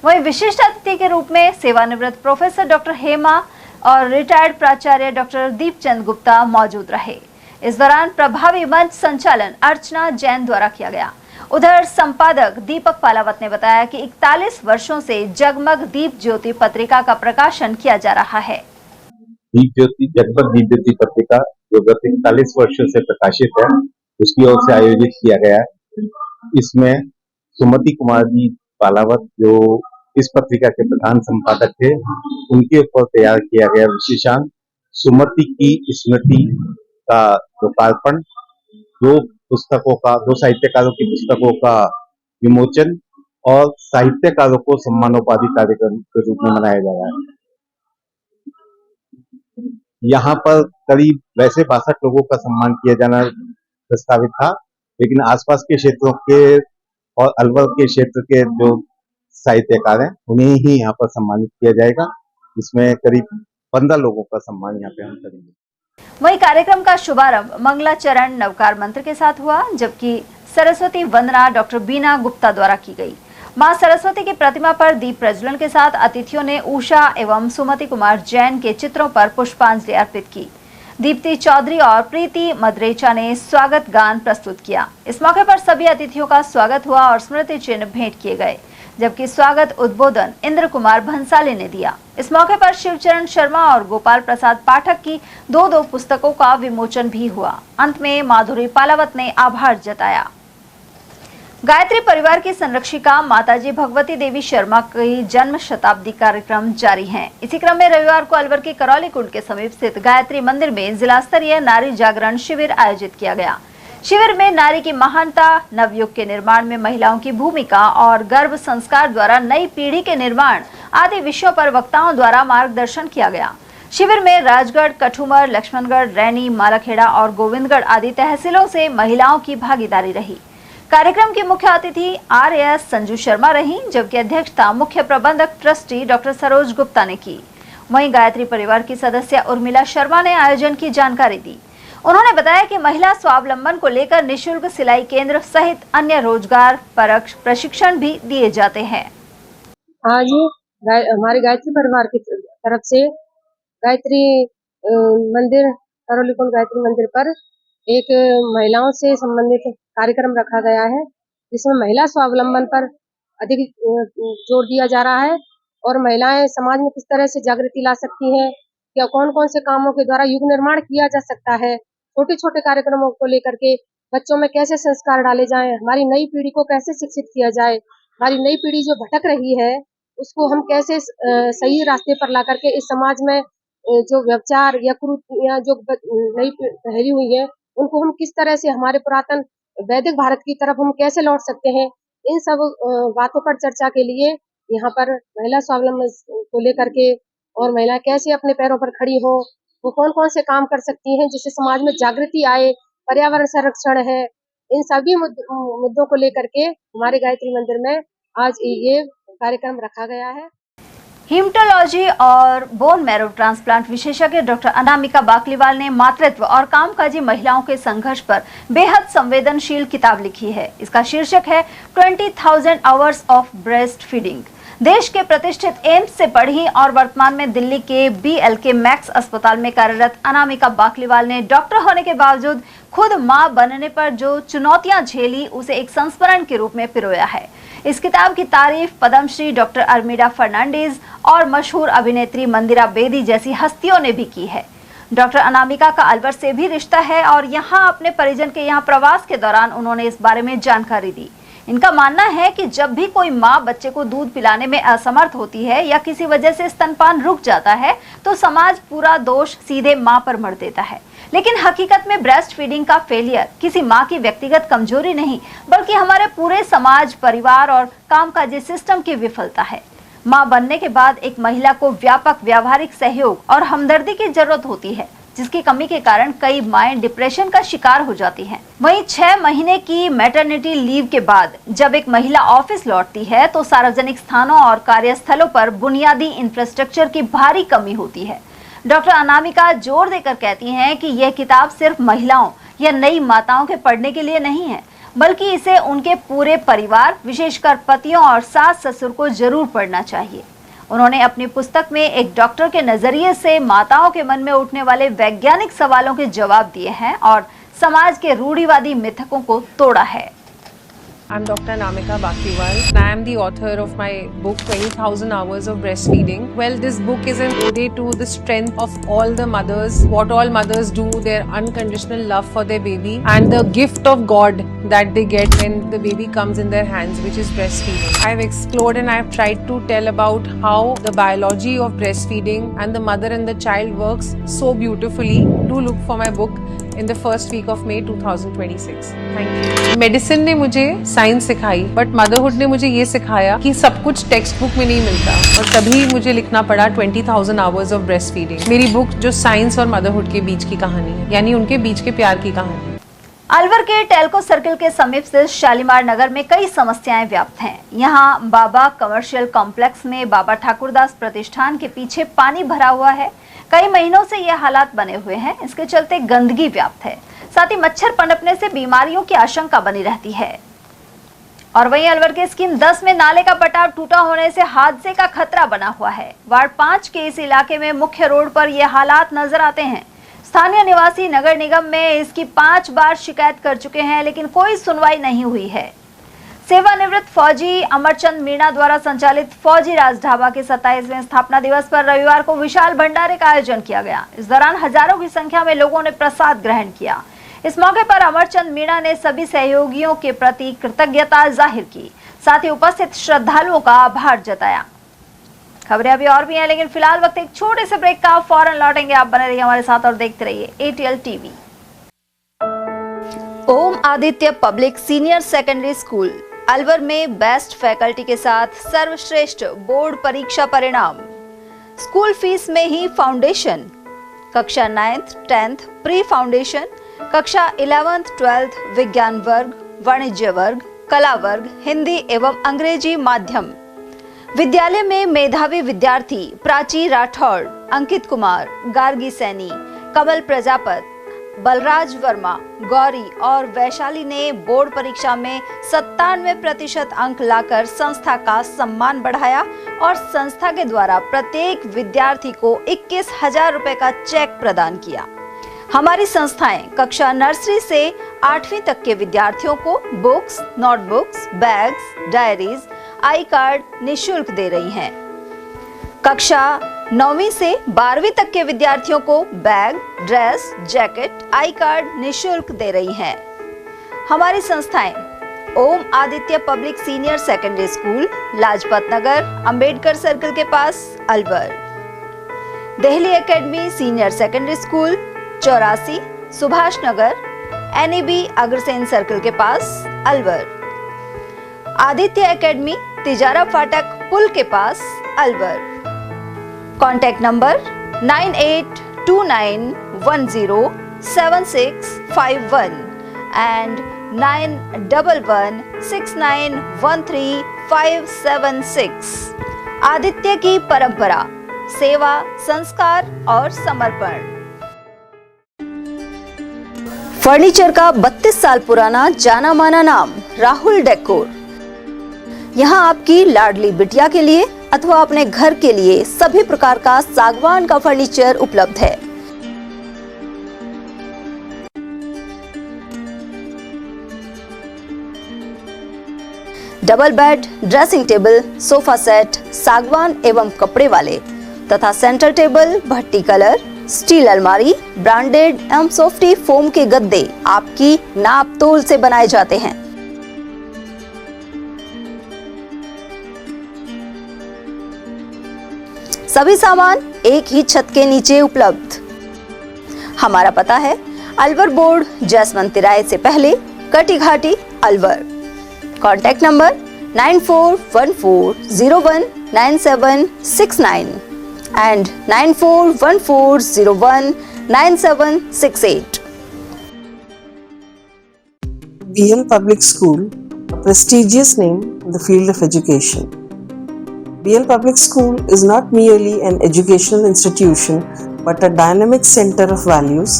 वहीं विशिष्ट अतिथि के रूप में सेवानिवृत्त प्रोफेसर डॉक्टर हेमा और रिटायर्ड प्राचार्य डॉक्टर दीपचंद गुप्ता मौजूद रहे। इस दौरान प्रभावी मंच संचालन अर्चना जैन द्वारा किया गया। उधर संपादक दीपक पालावत ने बताया कि 41 वर्षों से जगमग दीप ज्योति पत्रिका का प्रकाशन किया जा रहा है। दीप ज्योति, जगमग दीप ज्योति पत्रिका जो गत 41 वर्षों से प्रकाशित है, उसकी ओर से आयोजित किया गया है। इसमें सुमति कुमार जी पालावत जो इस पत्रिका के प्रधान संपादक थे, उनके ऊपर तैयार किया गया विशेषांक सुमति की स्मृति का लोकार्पण, दो साहित्यकारों की पुस्तकों का विमोचन और साहित्यकारों को सम्मानोपाधि कार्यक्रम के रूप में मनाया जा रहा है। यहाँ पर करीब वैसे 62 लोगों का सम्मान किया जाना प्रस्तावित था, लेकिन आसपास के क्षेत्रों के और अलवर के क्षेत्र के जो साहित्यकार हैं उन्हें ही यहाँ पर सम्मानित किया जाएगा। इसमें करीब 15 लोगों का सम्मान यहाँ पे हम करेंगे। वहीं कार्यक्रम का शुभारंभ मंगलाचरण नवकार मंत्र के साथ हुआ, जबकि सरस्वती वंदना डॉक्टर बीना गुप्ता द्वारा की गई। मां सरस्वती की प्रतिमा पर दीप प्रज्वलन के साथ अतिथियों ने उषा एवं सुमति कुमार जैन के चित्रों पर पुष्पांजलि अर्पित की। दीप्ति चौधरी और प्रीति मदरेचा ने स्वागत गान प्रस्तुत किया। इस मौके पर सभी अतिथियों का स्वागत हुआ और स्मृति चिन्ह भेंट किए गए, जबकि स्वागत उद्बोधन इंद्र कुमार भंसाली ने दिया। इस मौके पर शिवचरण शर्मा और गोपाल प्रसाद पाठक की दो पुस्तकों का विमोचन भी हुआ। अंत में माधुरी पालावत ने आभार जताया। गायत्री परिवार की संरक्षिका माताजी भगवती देवी शर्मा की जन्म शताब्दी कार्यक्रम जारी है। इसी क्रम में रविवार को अलवर के करौली कुंड के समीप स्थित गायत्री मंदिर में जिला स्तरीय नारी जागरण शिविर आयोजित किया गया। शिविर में नारी की महानता, नवयुग के निर्माण में महिलाओं की भूमिका और गर्भ संस्कार द्वारा नई पीढ़ी के निर्माण आदि विषयों पर वक्ताओं द्वारा मार्गदर्शन किया गया। शिविर में राजगढ़, कठुमर, लक्ष्मणगढ़, रैनी, मालाखेड़ा और गोविंदगढ़ आदि तहसीलों से महिलाओं की भागीदारी रही। कार्यक्रम की मुख्य अतिथि RAS संजू शर्मा रही, जबकि अध्यक्षता मुख्य प्रबंधक ट्रस्टी डॉक्टर सरोज गुप्ता ने की। वहीं गायत्री परिवार की सदस्य उर्मिला शर्मा ने आयोजन की जानकारी दी। उन्होंने बताया कि महिला स्वावलंबन को लेकर निःशुल्क सिलाई केंद्र सहित अन्य रोजगार परक प्रशिक्षण भी दिए जाते हैं। आज हमारे गायत्री परिवार की तरफ से गायत्री मंदिर करौलीकुंड गायत्री मंदिर पर एक महिलाओं से संबंधित कार्यक्रम रखा गया है, जिसमें महिला स्वावलंबन पर अधिक जोर दिया जा रहा है और महिलाएं समाज में किस तरह से जागृति ला सकती हैं, या कौन कौन से कामों के द्वारा युग निर्माण किया जा सकता है, छोटे छोटे कार्यक्रमों को लेकर के बच्चों में कैसे संस्कार डाले जाएं, हमारी नई पीढ़ी को कैसे शिक्षित किया जाए, हमारी नई पीढ़ी जो भटक रही है उसको हम कैसे सही रास्ते पर ला करके इस समाज में जो व्यभिचार या कुरीतियां जो नई फैली हुई है उनको हम किस तरह से हमारे पुरातन वैदिक भारत की तरफ हम कैसे लौट सकते हैं, इन सब बातों पर चर्चा के लिए यहाँ पर महिला स्वावलंबन को लेकर के और महिला कैसे अपने पैरों पर खड़ी हो, वो कौन कौन से काम कर सकती हैं जिससे समाज में जागृति आए, पर्यावरण संरक्षण है, इन सभी मुद्दों को लेकर के हमारे गायत्री मंदिर में आज ये कार्यक्रम रखा गया है। हीमेटोलॉजी और बोन मैरो ट्रांसप्लांट विशेषज्ञ डॉक्टर अनामिका बाकलीवाल ने मातृत्व और कामकाजी महिलाओं के संघर्ष पर बेहद संवेदनशील किताब लिखी है। इसका शीर्षक है 20,000 आवर्स ऑफ ब्रेस्ट फीडिंग। देश के प्रतिष्ठित एम्स से पढ़ी और वर्तमान में दिल्ली के BLK मैक्स अस्पताल में कार्यरत अनामिका बाकलीवाल ने डॉक्टर होने के बावजूद खुद मां बनने पर जो चुनौतियां झेली उसे एक संस्मरण के रूप में पिरोया है। इस किताब की तारीफ पद्मश्री डॉक्टर अर्मिडा फर्नांडीज और मशहूर अभिनेत्री मंदिरा बेदी जैसी हस्तियों ने भी की है। डॉक्टर अनामिका का अलवर से भी रिश्ता है और यहाँ अपने परिजन के यहाँ प्रवास के दौरान उन्होंने इस बारे में जानकारी दी। इनका मानना है कि जब भी कोई माँ बच्चे को दूध पिलाने में असमर्थ होती है या किसी वजह से स्तनपान रुक जाता है तो समाज पूरा दोष सीधे माँ पर मढ़ देता है, लेकिन हकीकत में ब्रेस्ट फीडिंग का फेलियर किसी माँ की व्यक्तिगत कमजोरी नहीं बल्कि हमारे पूरे समाज, परिवार और कामकाजी सिस्टम की विफलता है। माँ बनने के बाद एक महिला को व्यापक व्यावहारिक सहयोग और हमदर्दी की जरूरत होती है, जिसकी कमी के कारण कई माएं डिप्रेशन का शिकार हो जाती हैं। वहीं 6 महीने की मैटरनिटी लीव के बाद जब एक महिला ऑफिस लौटती है तो सार्वजनिक स्थानों और कार्यस्थलों पर बुनियादी इंफ्रास्ट्रक्चर की भारी कमी होती है। डॉक्टर अनामिका जोर देकर कहती हैं कि यह किताब सिर्फ महिलाओं या नई माताओं के पढ़ने के लिए नहीं है, बल्कि इसे उनके पूरे परिवार, विशेषकर पतियों और सास ससुर को जरूर पढ़ना चाहिए। उन्होंने अपनी पुस्तक में एक डॉक्टर के नजरिए से माताओं के मन में उठने वाले वैज्ञानिक सवालों के जवाब दिए हैं और समाज के रूढ़िवादी मिथकों को तोड़ा है। I'm Dr. Anamika Bakiwal and I am the author of my book 20,000 Hours of Breastfeeding. Well, this book is an ode to the strength of all the mothers, what all mothers do, their unconditional love for their baby and the gift of God that they get when the baby comes in their hands, which is breastfeeding. I've explored and I've tried to tell about how the biology of breastfeeding and the mother and the child works so beautifully. Do look for my book in the first week of May 2026. Thank you. Medicine ने मुझे science सिखाई, but motherhood ने मुझे ये सिखाया कि सब कुछ टेक्स्ट बुक में नहीं मिलता, और तभी मुझे लिखना पड़ा 20,000 आवर्स ऑफ ब्रेस्ट फीडिंग। मेरी बुक जो साइंस और मदरहुड के बीच की कहानी है, यानी उनके बीच के प्यार की कहानी। अलवर के टेल्को सर्किल के समीप से शालीमार नगर में कई समस्याएं व्याप्त हैं। यहाँ बाबा कमर्शियल कॉम्प्लेक्स में बाबा ठाकुरदास प्रतिष्ठान के पीछे पानी भरा हुआ है। कई महीनों से यह हालात बने हुए हैं। इसके चलते गंदगी व्याप्त है, साथ ही मच्छर पनपने से बीमारियों की आशंका बनी रहती है। और वहीं अलवर के स्कीम 10 में नाले का पटाव टूटा होने से हादसे का खतरा बना हुआ है। वार्ड 5 के इस इलाके में मुख्य रोड पर यह हालात नजर आते हैं। स्थानीय निवासी नगर निगम में इसकी 5 बार शिकायत कर चुके हैं, लेकिन कोई सुनवाई नहीं हुई है। सेवानिवृत्त फौजी अमरचंद मीणा द्वारा संचालित फौजी राज ढाबा के 27वें स्थापना दिवस पर रविवार को विशाल भंडारे का आयोजन किया गया। इस दौरान हजारों की संख्या में लोगों ने प्रसाद ग्रहण किया। इस मौके पर अमरचंद मीणा ने सभी सहयोगियों के प्रति कृतज्ञता जाहिर की, साथ ही उपस्थित श्रद्धालुओं का आभार जताया। खबरें अभी और भी हैं, लेकिन फिलहाल वक्त एक छोटे से ब्रेक का, फौरन लौटेंगे। आप बने रहिए हमारे साथ और देखते रहिए ATL TV। Om Aditya public senior secondary school Alwar में बेस्ट फैकल्टी के साथ सर्वश्रेष्ठ बोर्ड परीक्षा परिणाम। स्कूल फीस में ही फाउंडेशन, कक्षा 9th 10th प्री फाउंडेशन, कक्षा 11th 12th विज्ञान वर्ग, वाणिज्य वर्ग, कला वर्ग, हिंदी एवं अंग्रेजी माध्यम। विद्यालय में मेधावी विद्यार्थी प्राची राठौड़, अंकित कुमार, गार्गी सैनी, कमल प्रजापत, बलराज वर्मा, गौरी और वैशाली ने बोर्ड परीक्षा में 97% अंक लाकर संस्था का सम्मान बढ़ाया और संस्था के द्वारा प्रत्येक विद्यार्थी को 21,000 रुपए का चेक प्रदान किया। हमारी संस्थाएं कक्षा नर्सरी से 8वीं तक के विद्यार्थियों को बुक्स, नोटबुक्स, बैग्स, डायरीज, आई कार्ड निःशुल्क दे रही हैं। कक्षा 9वीं से 12वीं तक के विद्यार्थियों को bag, dress, jacket, I card निःशुल्क दे रही हैं। हमारी संस्थाएं Om Aditya public senior secondary school, Lajpat Nagar, Ambedkar circle के पास, Alwar. Delhi academy senior secondary school, 84, Subhash Nagar, NEB Agrasen circle के पास, अलवर। आदित्य एकेडमी तिजारा फाटक पुल के पास, Alwar. Contact number 9829107651 and 9116913576। Aditya की परंपरा, सेवा, संस्कार और समर्पण। फर्नीचर का 32 साल पुराना जाना माना नाम राहुल डेकोर। यहाँ आपकी लाडली बिटिया के लिए अथवा अपने घर के लिए सभी प्रकार का सागवान का फर्नीचर उपलब्ध है। Double bed, dressing table, sofa set सागवान एवं कपड़े वाले तथा सेंटर टेबल, भट्टी कलर, स्टील अलमारी, ब्रांडेड एवं सॉफ्टी फोम के गद्दे आपकी नाप तोल से बनाए जाते हैं। सभी सामान एक ही छत के नीचे उपलब्ध। हमारा पता है अलवर बोर्ड, जैसमंत तिराहे से पहले, Kati Ghati, Alwar. Contact number 9414019769 and 9414019768। BL Public School, a prestigious name in the field of education. BL Public School is not merely an educational institution but a dynamic center of values,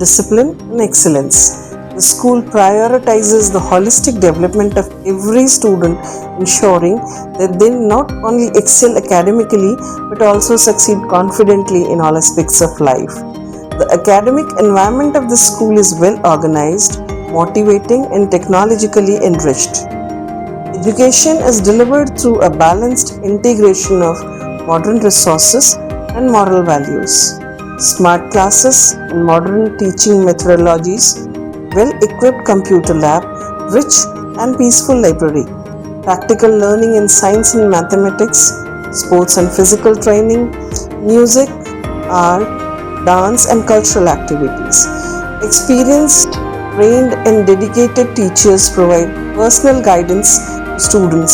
discipline and excellence. The school prioritizes the holistic development of every student, ensuring that they not only excel academically but also succeed confidently in all aspects of life. The academic environment of the school is well organized, motivating and technologically enriched. Education is delivered through a balanced integration of modern resources and moral values. Smart classes and modern teaching methodologies, well-equipped computer lab, rich and peaceful library, practical learning in science and mathematics, sports and physical training, music, art, dance and cultural activities. Experienced, trained and dedicated teachers provide personal guidance to students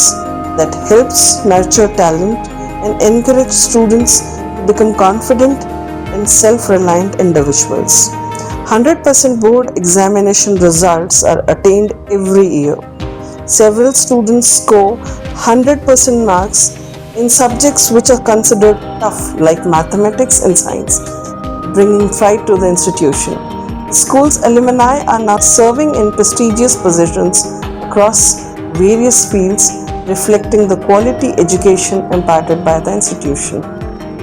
that helps nurture talent and encourage students to become confident and self-reliant individuals. 100% board examination results are attained every year. Several students score 100% marks in subjects which are considered tough like mathematics and science, bringing pride to the institution. The school's alumni are now serving in prestigious positions across various fields, reflecting the quality education imparted by the institution.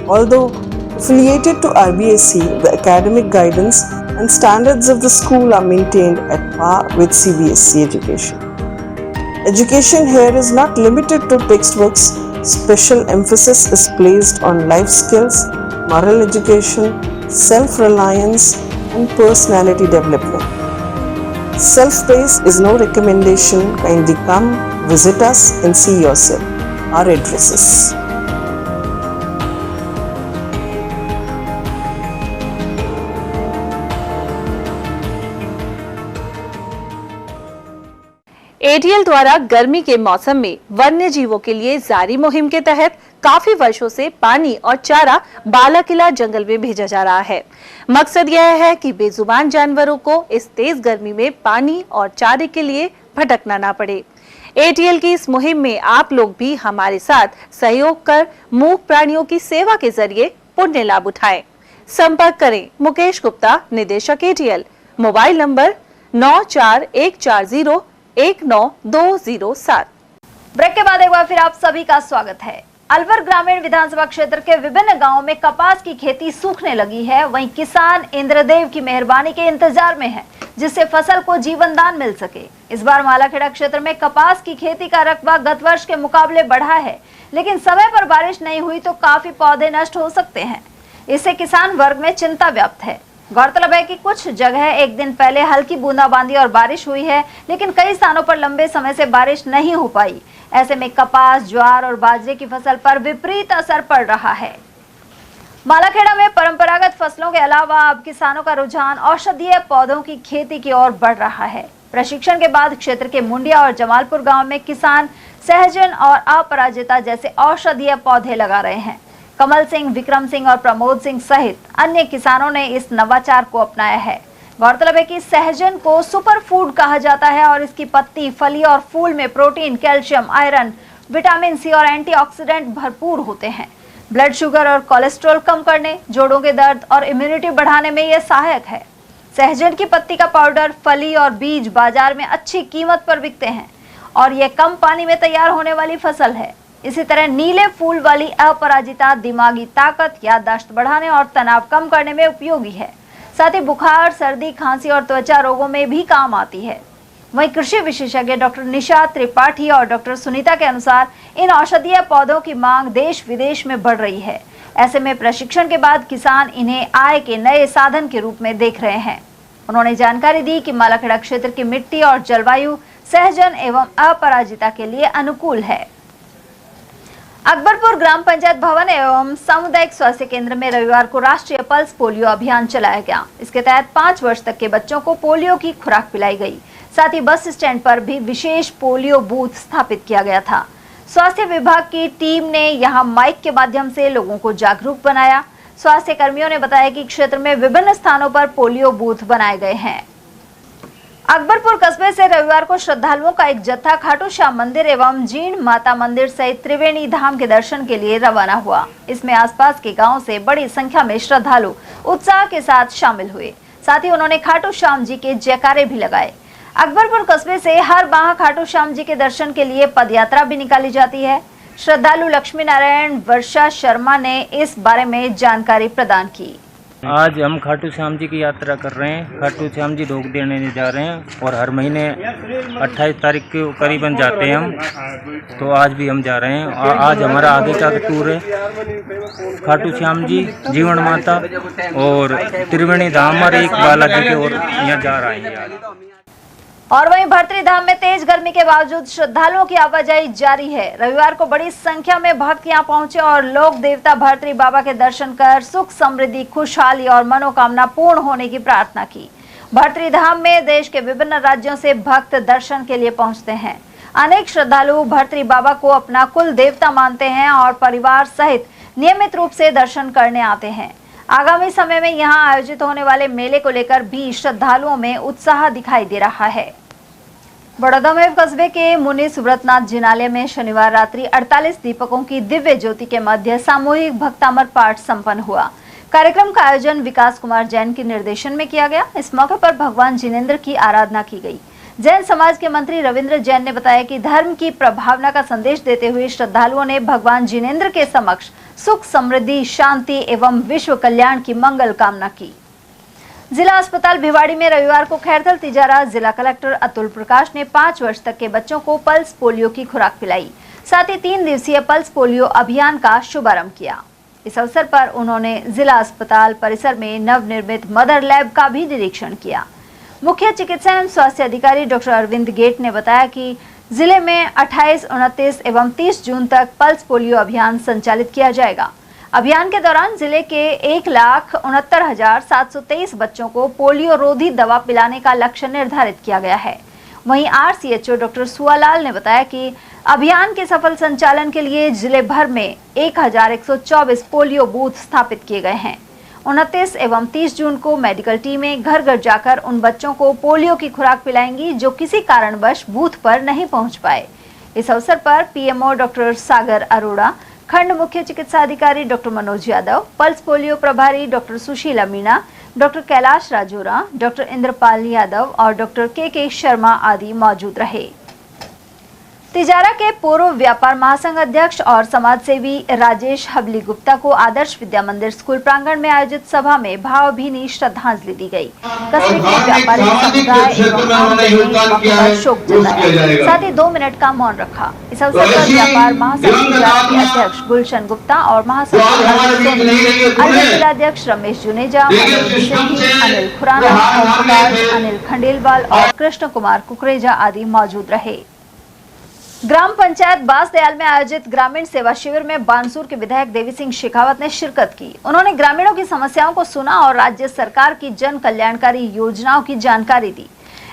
Although affiliated to RBSC, the academic guidance and standards of the school are maintained at par with CBSE education. Education here is not limited to textbooks. Special emphasis is placed on life skills, moral education, self-reliance, and personality development. Self-praise is no recommendation. Kindly come, visit us and see yourself. Our addresses. ATL द्वारा गर्मी के मौसम में वन्य जीवों के लिए जारी मुहिम के तहत काफी वर्षों से पानी और चारा बालाकिला जंगल में भेजा जा रहा है। मकसद यह है कि बेजुबान जानवरों को इस तेज गर्मी में पानी और चारे के लिए भटकना ना पड़े। ATL की इस मुहिम में आप लोग भी हमारे साथ सहयोग कर मूक प्राणियों की सेवा के जरिए पुण्य लाभ उठाएं। संपर्क करें मुकेश गुप्ता, निदेशक ATL, मोबाइल नंबर 9414019207। ब्रेक के बाद एक बार फिर आप सभी का स्वागत है। अलवर ग्रामीण विधानसभा क्षेत्र के विभिन्न गांवों में कपास की खेती सूखने लगी है। वहीं किसान इंद्रदेव की मेहरबानी के इंतजार में है, जिससे फसल को जीवन दान मिल सके। इस बार मालाखेड़ा क्षेत्र में कपास की खेती का रकबा गत वर्ष के मुकाबले बढ़ा है, लेकिन समय पर बारिश नहीं हुई तो काफी पौधे नष्ट हो सकते हैं। इससे किसान वर्ग में चिंता व्याप्त है। गौरतलब है कि कुछ जगह एक दिन पहले हल्की बूंदाबांदी और बारिश हुई है, लेकिन कई स्थानों पर लंबे समय से बारिश नहीं हो पाई। ऐसे में कपास, ज्वार और बाजरे की फसल पर विपरीत असर पड़ रहा है। मालाखेड़ा में परंपरागत फसलों के अलावा अब किसानों का रुझान औषधीय पौधों की खेती की ओर बढ़ रहा है। प्रशिक्षण के बाद क्षेत्र के मुंडिया और जमालपुर गांव में किसान सहजन और अपराजिता जैसे औषधीय पौधे लगा रहे हैं। कमल सिंह, विक्रम सिंह और प्रमोद सिंह सहित अन्य किसानों ने इस नवाचार को अपनाया है। गौरतलब है कि सहजन को सुपर फूड कहा जाता है और इसकी पत्ती, फली और फूल में protein, calcium, iron, vitamin C और एंटीऑक्सीडेंट भरपूर होते हैं। ब्लड शुगर और कोलेस्ट्रॉल कम करने, जोड़ों के दर्द और इम्यूनिटी बढ़ाने में यह सहायक है। सहजन की पत्ती का पाउडर, फली और बीज बाजार में अच्छी कीमत पर बिकते हैं और यह कम पानी में तैयार होने वाली फसल है। इसी तरह नीले फूल वाली अपराजिता दिमागी ताकत, याददाश्त बढ़ाने और तनाव कम करने में उपयोगी है। साथ ही बुखार, सर्दी, खांसी और त्वचा रोगों में भी काम आती है। वहीं कृषि विशेषज्ञ डॉक्टर निशा त्रिपाठी और डॉक्टर सुनीता के अनुसार इन औषधीय पौधों की मांग देश विदेश में बढ़ रही है। ऐसे में प्रशिक्षण के बाद किसान इन्हें आय के नए साधन के रूप में देख रहे हैं। उन्होंने जानकारी दी कि मालाखेड़ा क्षेत्र की मिट्टी और जलवायु सहजन एवं अपराजिता के लिए अनुकूल है। अकबरपुर ग्राम पंचायत भवन एवं सामुदायिक स्वास्थ्य केंद्र में रविवार को राष्ट्रीय पल्स पोलियो अभियान चलाया गया। इसके तहत 5 वर्ष तक के बच्चों को पोलियो की खुराक पिलाई गई। साथ ही बस स्टैंड पर भी विशेष पोलियो बूथ स्थापित किया गया था। स्वास्थ्य विभाग की टीम ने यहां माइक के माध्यम से लोगों को जागरूक बनाया। स्वास्थ्य कर्मियों ने बताया कि क्षेत्र में विभिन्न स्थानों पर पोलियो बूथ बनाए गए हैं। अकबरपुर कस्बे से रविवार को श्रद्धालुओं का एक जत्था खाटू श्याम मंदिर एवं जीण माता मंदिर सहित त्रिवेणी धाम के दर्शन के लिए रवाना हुआ। इसमें आसपास के गांव से बड़ी संख्या में श्रद्धालु उत्साह के साथ शामिल हुए। साथ ही उन्होंने खाटू श्याम जी के जयकारे भी लगाए। अकबरपुर कस्बे से हर माह खाटू श्याम जी के दर्शन के लिए पदयात्रा भी निकाली जाती है। श्रद्धालु लक्ष्मी नारायण वर्षा शर्मा ने इस बारे में जानकारी प्रदान की। आज हम खाटू श्याम जी की यात्रा कर रहे हैं। खाटू श्याम जी ढोक देने जा रहे हैं और हर महीने 28 तारीख को करीबन जाते हैं हम, तो आज भी हम जा रहे हैं। आज हमारा आगे का टूर है खाटू श्याम जी, जीवन माता और त्रिवेणी धाम और एक बालाजी के और यहाँ जा रहे हैं। और वहीं भर्तरी धाम में तेज गर्मी के बावजूद श्रद्धालुओं की आवाजाही जारी है। रविवार को बड़ी संख्या में भक्त यहां पहुंचे और लोक देवता भर्तरी बाबा के दर्शन कर सुख, समृद्धि, खुशहाली और मनोकामना पूर्ण होने की प्रार्थना की। भर्तरी धाम में देश के विभिन्न राज्यों से भक्त दर्शन के लिए पहुंचते हैं। अनेक श्रद्धालु भर्तरी बाबा को अपना कुल देवता मानते हैं और परिवार सहित नियमित रूप से दर्शन करने आते हैं। आगामी समय में यहां आयोजित होने वाले मेले को लेकर भी श्रद्धालुओं में उत्साह दिखाई दे रहा है। बड़ौदा में कस्बे के मुनि सुब्रतनाथ जिनालय में शनिवार रात्रि 48 दीपकों की दिव्य ज्योति के मध्य सामूहिक भक्तामर पाठ संपन्न हुआ। कार्यक्रम का आयोजन विकास कुमार जैन के निर्देशन में किया गया। इस मौके पर भगवान जिनेंद्र की आराधना की गई। जैन समाज के मंत्री रविंद्र जैन ने बताया कि धर्म की प्रभावना का संदेश देते हुए श्रद्धालुओं ने भगवान जिनेंद्र के समक्ष सुख, समृद्धि, शांति एवं विश्व कल्याण की मंगल कामना की। जिला अस्पताल भिवाड़ी में रविवार को खैरथल तिजारा जिला कलेक्टर अतुल प्रकाश ने 5 वर्ष तक के बच्चों को पल्स पोलियो की खुराक पिलाई। साथ ही 3 दिवसीय पल्स पोलियो अभियान का शुभारंभ किया। इस अवसर पर उन्होंने जिला अस्पताल परिसर में नवनिर्मित मदर लैब का भी निरीक्षण किया। मुख्य चिकित्सा एवं स्वास्थ्य अधिकारी डॉक्टर अरविंद गेट ने बताया कि जिले में 28, 29 एवं 30 जून तक पल्स पोलियो अभियान संचालित किया जाएगा। अभियान के दौरान जिले के 1,69,723 बच्चों को पोलियो रोधी दवा पिलाने का लक्ष्य निर्धारित किया गया है। वहीं RCHO डॉक्टर सुआलाल ने बताया कि अभियान के सफल संचालन के लिए जिले भर में 1,124 पोलियो बूथ स्थापित किए गए हैं। 29 एवं 30 जून को मेडिकल टीमें घर घर जाकर उन बच्चों को पोलियो की खुराक पिलाएंगी जो किसी कारणवश बूथ पर नहीं पहुंच पाए। इस अवसर पर PMO डॉक्टर सागर अरोड़ा, खंड मुख्य चिकित्सा अधिकारी doctor Manoj Yadav, pulse polio प्रभारी doctor Sushila Meena, doctor Kailash Rajora, doctor Indrapal Yadav और डॉक्टर के शर्मा आदि मौजूद रहे। तिजारा के पूर्व व्यापार महासंघ अध्यक्ष और समाजसेवी राजेश हबली गुप्ता को आदर्श विद्या मंदिर स्कूल प्रांगण में आयोजित सभा में भावभीनी श्रद्धांजलि दी गई। कस्बे के व्यापारी समुदाय एवं आमजन ने मौके पर शोक जताया, साथ ही 2 मिनट का मौन रखा। इस अवसर पर व्यापार महासंघ तिजारा के अध्यक्ष गुलशन गुप्ता और महासचिव अन्य जिलाध्यक्ष रमेश जुनेजा, अनिल खुराना, अनिल खंडेलवाल और कृष्ण कुमार कुकरेजा आदि मौजूद रहे। ग्राम पंचायत बांसदयाल में आयोजित ग्रामीण सेवा शिविर में बानसूर के विधायक देवी सिंह शेखावत ने शिरकत की। उन्होंने ग्रामीणों की समस्याओं को सुना और राज्य सरकार की जन कल्याणकारी योजनाओं की जानकारी दी।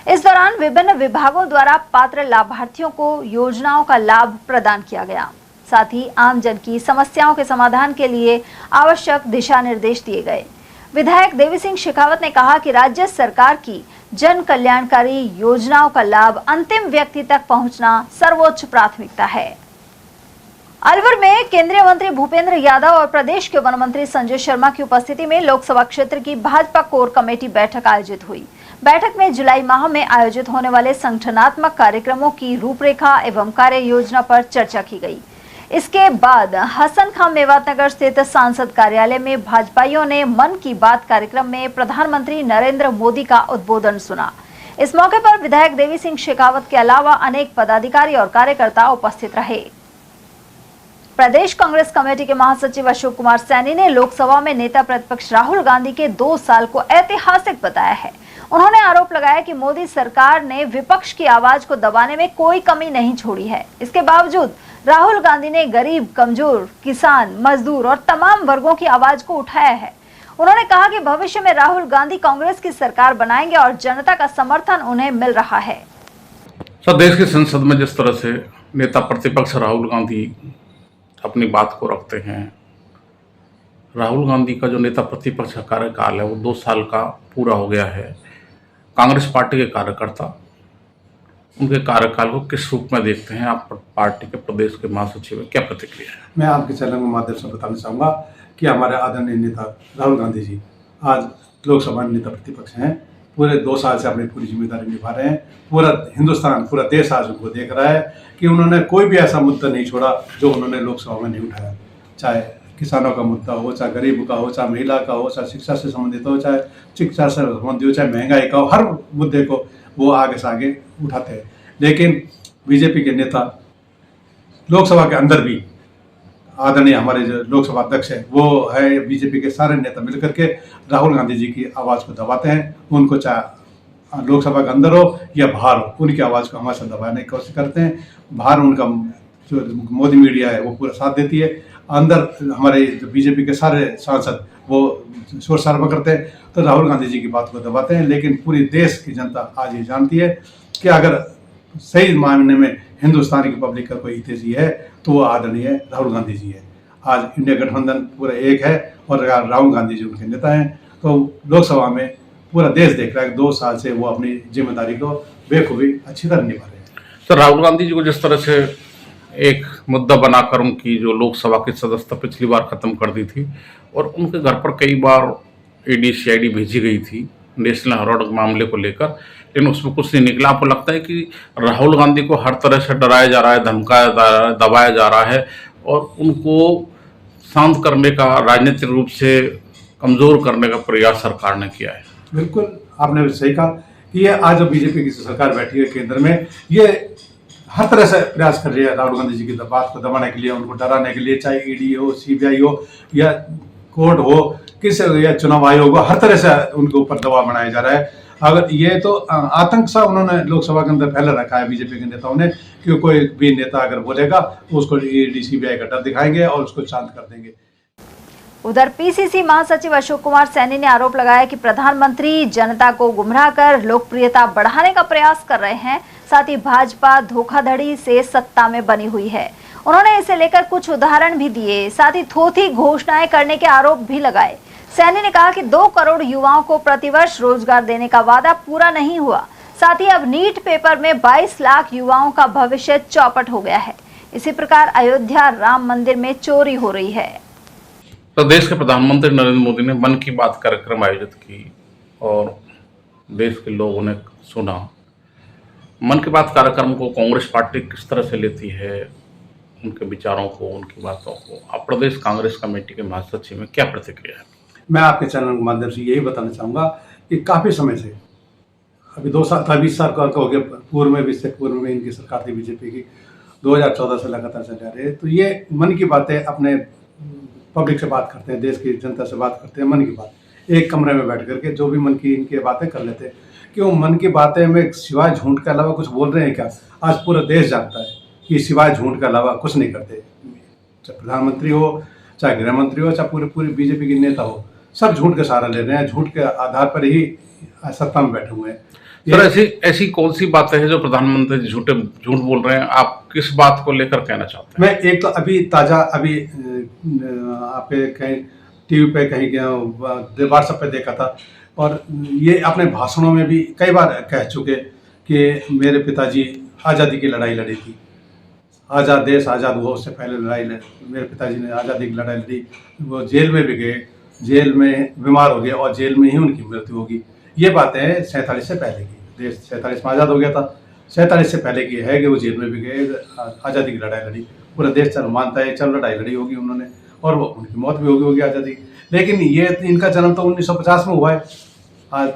इस दौरान विभिन्न विभागों द्वारा पात्र लाभार्थियों को योजनाओं का लाभ प्रदान किया गया। साथ ही आम जन की समस्याओं के समाधान के लिए आवश्यक दिशा निर्देश दिए गए। विधायक देवी सिंह शेखावत ने कहा कि राज्य सरकार की जन कल्याणकारी योजनाओं का लाभ अंतिम व्यक्ति तक पहुंचना सर्वोच्च प्राथमिकता है। अलवर में केंद्रीय मंत्री भूपेंद्र यादव और प्रदेश के वन मंत्री संजय शर्मा की उपस्थिति में लोकसभा क्षेत्र की भाजपा कोर कमेटी बैठक आयोजित हुई। बैठक में जुलाई माह में आयोजित होने वाले संगठनात्मक कार्यक्रमों की रूपरेखा एवं कार्य योजना पर चर्चा की गई। इसके बाद हसन खां मेवातनगर स्थित सांसद कार्यालय में भाजपाइयों ने मन की बात कार्यक्रम में प्रधानमंत्री नरेंद्र मोदी का उद्बोधन सुना। इस मौके पर विधायक देवी सिंह शेखावत के अलावा अनेक पदाधिकारी और कार्यकर्ता उपस्थित रहे। प्रदेश कांग्रेस कमेटी के महासचिव अशोक कुमार सैनी ने लोकसभा में नेता प्रतिपक्ष राहुल गांधी के 2 साल को ऐतिहासिक बताया है। उन्होंने आरोप लगाया कि मोदी सरकार ने विपक्ष की आवाज को दबाने में कोई कमी नहीं छोड़ी है। इसके बावजूद राहुल गांधी ने गरीब, कमजोर, किसान, मजदूर और तमाम वर्गों की आवाज को उठाया है। उन्होंने कहा कि भविष्य में राहुल गांधी कांग्रेस की सरकार बनाएंगे और जनता का समर्थन उन्हें मिल रहा है। सर, देश की संसद में जिस तरह से नेता प्रतिपक्ष राहुल गांधी अपनी बात को रखते हैं, राहुल गांधी का जो नेता प्रतिपक्ष का कार्यकाल है वो 2 साल का पूरा हो गया है। कांग्रेस पार्टी के कार्यकर्ता उनके कार्यकाल को किस रूप में देखते हैं? आप पार्टी के प्रदेश के महासचिव हैं, क्या प्रतिक्रिया है? मैं आपके चैनल के माध्यम से बताना चाहूँगा कि हमारे आदरणीय नेता राहुल गांधी जी आज लोकसभा नेता प्रतिपक्ष हैं। पूरे 2 साल से अपनी पूरी जिम्मेदारी निभा रहे हैं। पूरा हिंदुस्तान, पूरा देश आज उनको देख रहा है कि उन्होंने कोई भी ऐसा मुद्दा नहीं छोड़ा जो उन्होंने लोकसभा में नहीं उठाया। चाहे किसानों का मुद्दा हो, चाहे गरीब का हो, चाहे महिला का हो, चाहे शिक्षा से संबंधित हो, चाहे शिक्षा से संबंधित हो, चाहे महंगाई का हो, हर मुद्दे को वो आगे से आगे उठाते हैं। लेकिन बीजेपी के नेता लोकसभा के अंदर भी, आदरणीय हमारे जो लोकसभा अध्यक्ष है वो है, बीजेपी के सारे नेता मिलकर के राहुल गांधी जी की आवाज़ को दबाते हैं। उनको चाहे लोकसभा के अंदर हो या बाहर हो, उनकी आवाज़ को हमारे साथ दबाने की कोशिश करते हैं। बाहर उनका जो मोदी मीडिया है वो पूरा साथ देती है। अंदर हमारे जो बीजेपी के सारे सांसद वो शोर शराबा करते हैं, तो राहुल गांधी जी की बात को दबाते हैं। लेकिन पूरी देश की जनता आज ये जानती है कि अगर सही मायने में हिंदुस्तान की पब्लिक का कोई हितैषी है तो वो आदरणीय राहुल गांधी जी है। आज इंडिया गठबंधन पूरा एक है और राहुल गांधी जी उनके नेता हैं। तो लोकसभा में पूरा देश देख रहा है कि 2 साल से वो अपनी जिम्मेदारी को बेखूबी अच्छी तरह निभा रहे हैं। सर, राहुल गांधी जी को जिस तरह से एक मुद्दा बनाकर उनकी जो लोकसभा की सदस्यता पिछली बार खत्म कर दी थी और उनके घर पर कई बार ईडी सीआईडी भेजी गई थी नेशनल हेराल्ड मामले को लेकर, लेकिन उसमें कुछ नहीं निकला। आपको लगता है कि राहुल गांधी को हर तरह से डराया जा रहा है, धमकाया जा रहा है, दबाया जा रहा है और उनको शांत करने का, राजनीतिक रूप से कमजोर करने का प्रयास सरकार ने किया है? बिल्कुल, आपने सही कहा कि ये आज बीजेपी की सरकार बैठी है केंद्र में, ये हर तरह से प्रयास कर रही है राहुल गांधी जी की बात को दबाने के लिए, उनको डराने के लिए, चाहे ईडी हो, सीबीआई हो या कोर्ट हो, किस या चुनाव आयोग हो, हर तरह से उनके ऊपर दबाव बनाया जा रहा है। अगर ये तो आतंक सा उन्होंने लोकसभा के अंदर फैला रखा है बीजेपी के नेताओं ने कि कोई भी नेता अगर बोलेगा तो उसको ईडी सीबीआई का डर दिखाएंगे और उसको शांत कर देंगे। उधर पीसीसी महासचिव अशोक कुमार सैनी ने आरोप लगाया कि प्रधानमंत्री जनता को गुमराह कर लोकप्रियता बढ़ाने का प्रयास कर रहे हैं। साथ ही भाजपा धोखाधड़ी से सत्ता में बनी हुई है। उन्होंने इसे लेकर कुछ उदाहरण भी दिए, साथ ही थोथी घोषणाएं करने के आरोप भी लगाए। सैनी ने कहा कि 2 करोड़ युवाओं को प्रतिवर्ष रोजगार देने का वादा पूरा नहीं हुआ। साथ ही अब नीट पेपर में 22 लाख युवाओं का भविष्य चौपट हो गया है। इसी प्रकार अयोध्या राम मंदिर में चोरी हो रही है। तो देश के प्रधानमंत्री नरेंद्र मोदी ने मन की बात कार्यक्रम आयोजित की और देश के लोगों ने सुना। मन की बात कार्यक्रम को कांग्रेस पार्टी किस तरह से लेती है, उनके विचारों को, उनकी बातों को, अब प्रदेश कांग्रेस कमेटी के महासचिव में क्या प्रतिक्रिया है? मैं आपके चैनल के माध्यम से यही बताना चाहूँगा कि काफ़ी समय से, अभी 2 साल 20 साल का हो गया, पूर्व में भी, इससे पूर्व में इनकी सरकार थी बीजेपी की, 2014 से लगातार चल रहे हैं। तो ये मन की बातें अपने पब्लिक से बात करते हैं, देश की जनता से बात करते हैं, मन की बात एक कमरे में बैठ करके जो भी मन की इनकी बातें कर लेते हैं कि वो मन की बातें में सिवाय झूठ के अलावा कुछ बोल रहे हैं क्या? आज पूरा देश जानता है कि सिवाय झूठ के अलावा कुछ नहीं करते। चाहे प्रधानमंत्री हो, चाहे गृह मंत्री हो, चाहे पूरे बीजेपी के नेता हो, सब झूठ का सहारा ले रहे हैं, झूठ के आधार पर ही सत्ता में बैठे हुए हैं। सर, ऐसी कौन सी बातें हैं जो प्रधानमंत्री झूठ बोल रहे हैं? आप किस बात को लेकर कहना चाहते हैं? मैं एक तो अभी ताज़ा आपके कहीं टीवी पे, कहीं व्हाट्सएप पे देखा था, और ये अपने भाषणों में भी कई बार कह चुके कि मेरे पिताजी आज़ादी की लड़ाई लड़ी थी, आज़ाद देश आज़ाद हुआ उससे पहले मेरे पिताजी ने आज़ादी की लड़ाई लड़ी, वो जेल में भी गए, जेल में बीमार हो गए और जेल में ही उनकी मृत्यु होगी। ये बातें 47 से पहले की, देश 47 में आज़ाद हो गया था, 47 से पहले की है कि वो जेल में भी गए, आज़ादी की लड़ाई लड़ी, पूरा देश चल मानता है, चल लड़ाई लड़ी होगी उन्होंने, और वो उनकी मौत भी होगी आज़ादी। लेकिन ये इनका जन्म तो 1950 में हुआ है,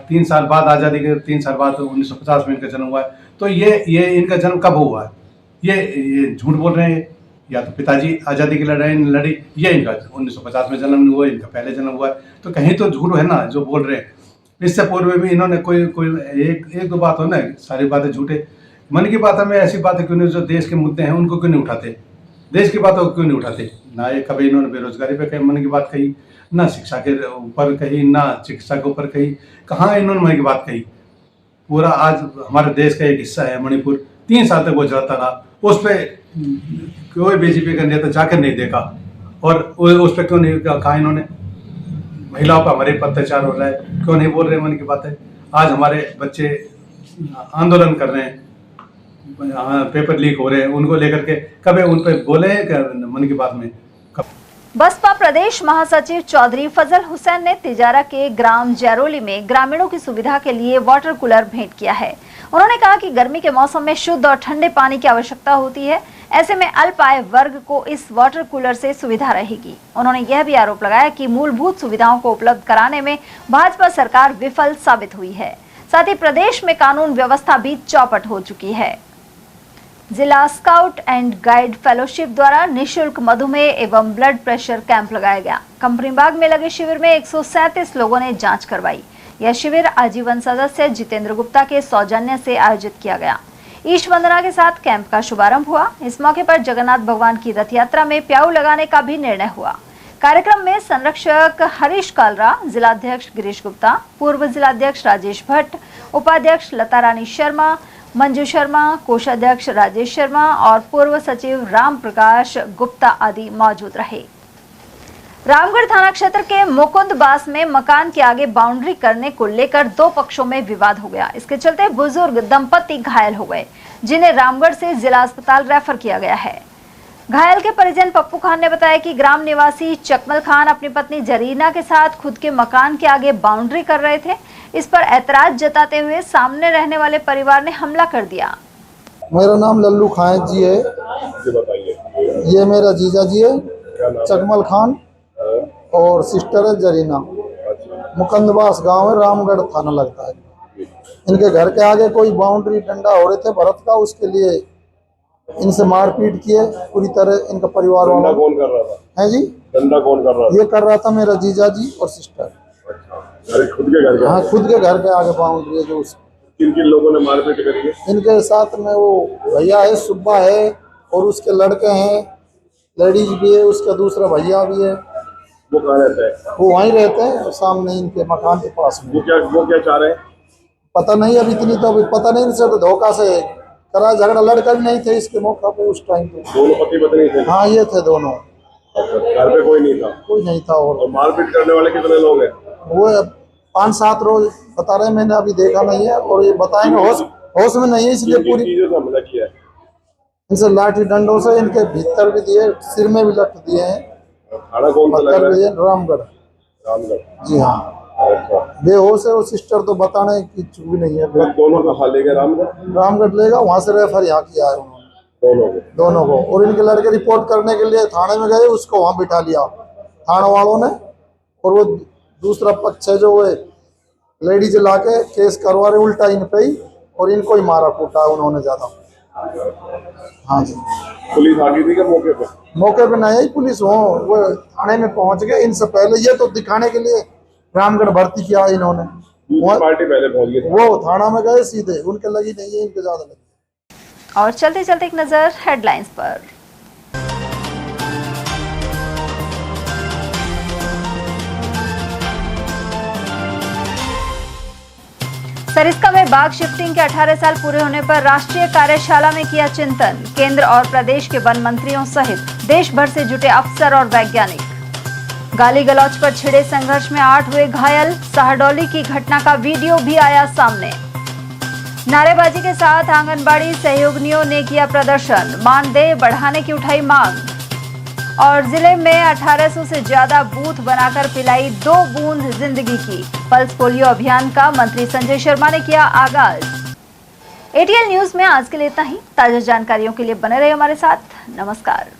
3 साल बाद आज़ादी के 3 साल बाद 1950 में इनका जन्म हुआ है। तो ये इनका जन्म कब हुआ है? ये झूठ बोल रहे हैं, या तो पिताजी आज़ादी की लड़ाई लड़ी, ये इनका 1950 में जन्म नहीं हुआ, इनका पहले जन्म हुआ है, तो कहीं तो झूठ है ना जो बोल रहे हैं। इससे पूर्व में भी इन्होंने कोई एक दो बात हो ना, सारी बातें झूठे। मन की बातों में ऐसी बातें क्यों नहीं, जो देश के मुद्दे हैं उनको क्यों नहीं उठाते, देश की बातों को क्यों नहीं उठाते? ना ये कभी इन्होंने बेरोजगारी पे मन की बात कही, ना शिक्षा के ऊपर कही, ना चिकित्सा के ऊपर कही, कहाँ इन्होंने मन की बात कही? पूरा आज हमारे देश का एक हिस्सा है मणिपुर, 3 साल तक वो जलता रहा, उस पर कोई बीजेपी का नेता जाकर नहीं देखा, और उस पर क्यों नहीं कहा इन्होंने? महिलाओं पर हमारे अत्याचार हो रहा है, क्यों नहीं बोल रहे मन की बातें? आज हमारे बच्चे आंदोलन कर रहे हैं, पेपर लीक हो रहे हैं, उनको लेकर के कभी उन पर बोले हैं क्या मन की बात में? बसपा प्रदेश महासचिव चौधरी फजल हुसैन ने तिजारा के ग्राम जैरोली में ग्रामीणों की सुविधा के लिए वाटर कूलर भेंट किया है। उन्होंने कहा कि गर्मी के मौसम में शुद्ध और ठंडे पानी की आवश्यकता होती है, ऐसे में अल्प आय वर्ग को इस वाटर कूलर से सुविधा रहेगी। उन्होंने यह भी आरोप लगाया कि मूलभूत सुविधाओं को उपलब्ध कराने में भाजपा सरकार विफल साबित हुई है। साथ ही प्रदेश में कानून व्यवस्था भी चौपट हो चुकी है। जिला स्काउट एंड गाइड फेलोशिप द्वारा निःशुल्क मधुमेह एवं ब्लड प्रेशर कैंप लगाया गया। कंपनी बाग में लगे शिविर में 137 लोगों ने जांच करवाई। यह शिविर आजीवन सदस्य जितेंद्र गुप्ता के सौजन्य से आयोजित किया गया। ईश वंदना के साथ कैंप का शुभारंभ हुआ। इस मौके पर जगन्नाथ भगवान की रथ यात्रा में प्याऊ लगाने का भी निर्णय हुआ। कार्यक्रम में संरक्षक हरीश कालरा, जिलाध्यक्ष गिरीश गुप्ता, पूर्व जिलाध्यक्ष राजेश भट्ट, उपाध्यक्ष लता रानी शर्मा, मंजू शर्मा, कोषाध्यक्ष राजेश शर्मा और पूर्व सचिव राम प्रकाश गुप्ता आदि मौजूद रहे। रामगढ़ थाना क्षेत्र के मुकुंद बास में मकान के आगे बाउंड्री करने को लेकर 2 पक्षों में विवाद हो गया। इसके चलते बुजुर्ग दंपति घायल हो गए, जिन्हें रामगढ़ से जिला अस्पताल रेफर किया गया है। घायल के परिजन पप्पू खान ने बताया कि ग्राम निवासी चकमल खान अपनी पत्नी जरीना के साथ खुद के मकान के आगे बाउंड्री कर रहे थे। इस पर ऐतराज जताते हुए सामने रहने वाले परिवार ने हमला कर दिया। मेरा नाम लल्लू खान जी है, ये मेरा जीजा जी है चकमल खान, और सिस्टर है जरीना। मुकंदबास गांव है, रामगढ़ थाना लगता है। इनके घर के आगे कोई बाउंड्री डंडा हो रहे थे भरत का, उसके लिए इनसे मारपीट किए पूरी तरह। इनका परिवार वाला कौन कर रहा था? है जी, डंडा कौन कर रहा था? ये कर रहा था मेरा जीजा जी और सिस्टर। खुद के घर? हाँ, खुद के घर के आगे बाउंड्री है जो किन किन लोगों ने मारपीट करी है? इनके साथ में वो भैया है, सुब्बा है, और उसके लड़के हैं, लेडीज भी है, उसका दूसरा भैया भी है। वो कहाँ रहता है? वो वहीं रहते हैं सामने इनके मकान के पास में। वो क्या चाह रहे हैं पता नहीं, अब इतनी तो अभी पता नहीं। इनसे तो धोखा से करा झगड़ा, लड़का भी नहीं थे इसके मौका पे उस टाइम पे। दोनों पति पत्नी थे? हाँ, ये थे दोनों। घर पे कोई नहीं था? कोई नहीं था। और मारपीट करने वाले कितने लोग हैं? वो 5-7 रोज बता रहे, मैंने अभी देखा नहीं है, और ये बताएंगे होश में नहीं है, इसलिए पूरी चीजों से हमला किया है। इनसे लाठी डंडों से इनके भीतर भी दिए, सिर में भी लट दिए हैं। थाना कौन सा लग रहा है? रामगढ़। रामगढ़। जी हाँ। अच्छा। बेहोश है वो सिस्टर, तो बताने की चूक भी नहीं है। दोनों कहाँ ले गए? रामगढ़। रामगढ़ लेगा, वहाँ से रेफर यहाँ किया है उन्होंने दोनों को। और इनके लड़के रिपोर्ट करने के लिए थाने में गए, उसको वहाँ बिठा लिया थाना वालों ने। और वो दूसरा पक्ष है जो वो लेडीज ला के केस करवा रहे उल्टा इन पे ही, और इनको ही मारा कूटा उन्होंने ज्यादा। हाँ जी। पुलिस आ गई थी क्या मौके पे? मौके पे नहीं आई पुलिस, वो थाने में पहुंच गए। इनसे पहले ये तो दिखाने के लिए रामगढ़ भर्ती किया इन्होंने। पार्टी पहले पहुंच गई, वो थाना में गए सीधे, उनके लगी नहीं है, इनके ज्यादा लगी। और चलते चलते एक नजर हेडलाइंस पर। सरिस्का में बाघ शिफ्टिंग के 18 साल पूरे होने पर राष्ट्रीय कार्यशाला में किया चिंतन। केंद्र और प्रदेश के वन मंत्रियों सहित देश भर से जुटे अफसर और वैज्ञानिक। गाली गलौज पर छिड़े संघर्ष में 8 हुए घायल। सहडौली की घटना का वीडियो भी आया सामने। नारेबाजी के साथ आंगनबाड़ी सहयोगिनियों ने किया प्रदर्शन, मानदेय बढ़ाने की उठाई मांग। और जिले में 1800 से ज्यादा बूथ बनाकर पिलाई 2 बूंद जिंदगी की। पल्स पोलियो अभियान का मंत्री संजय शर्मा ने किया आगाज। एटीएल न्यूज में आज के लिए इतना ही। ताजा जानकारियों के लिए बने रहिए हमारे साथ। नमस्कार।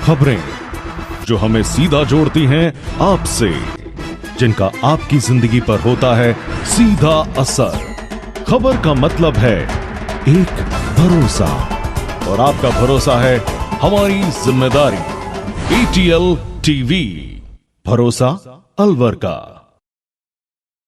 खबरें जो हमें सीधा जोड़ती हैं आपसे, जिनका आपकी जिंदगी पर होता है सीधा असर। खबर का मतलब है एक भरोसा, और आपका भरोसा है हमारी जिम्मेदारी। एटीएल टीवी, भरोसा अलवर का।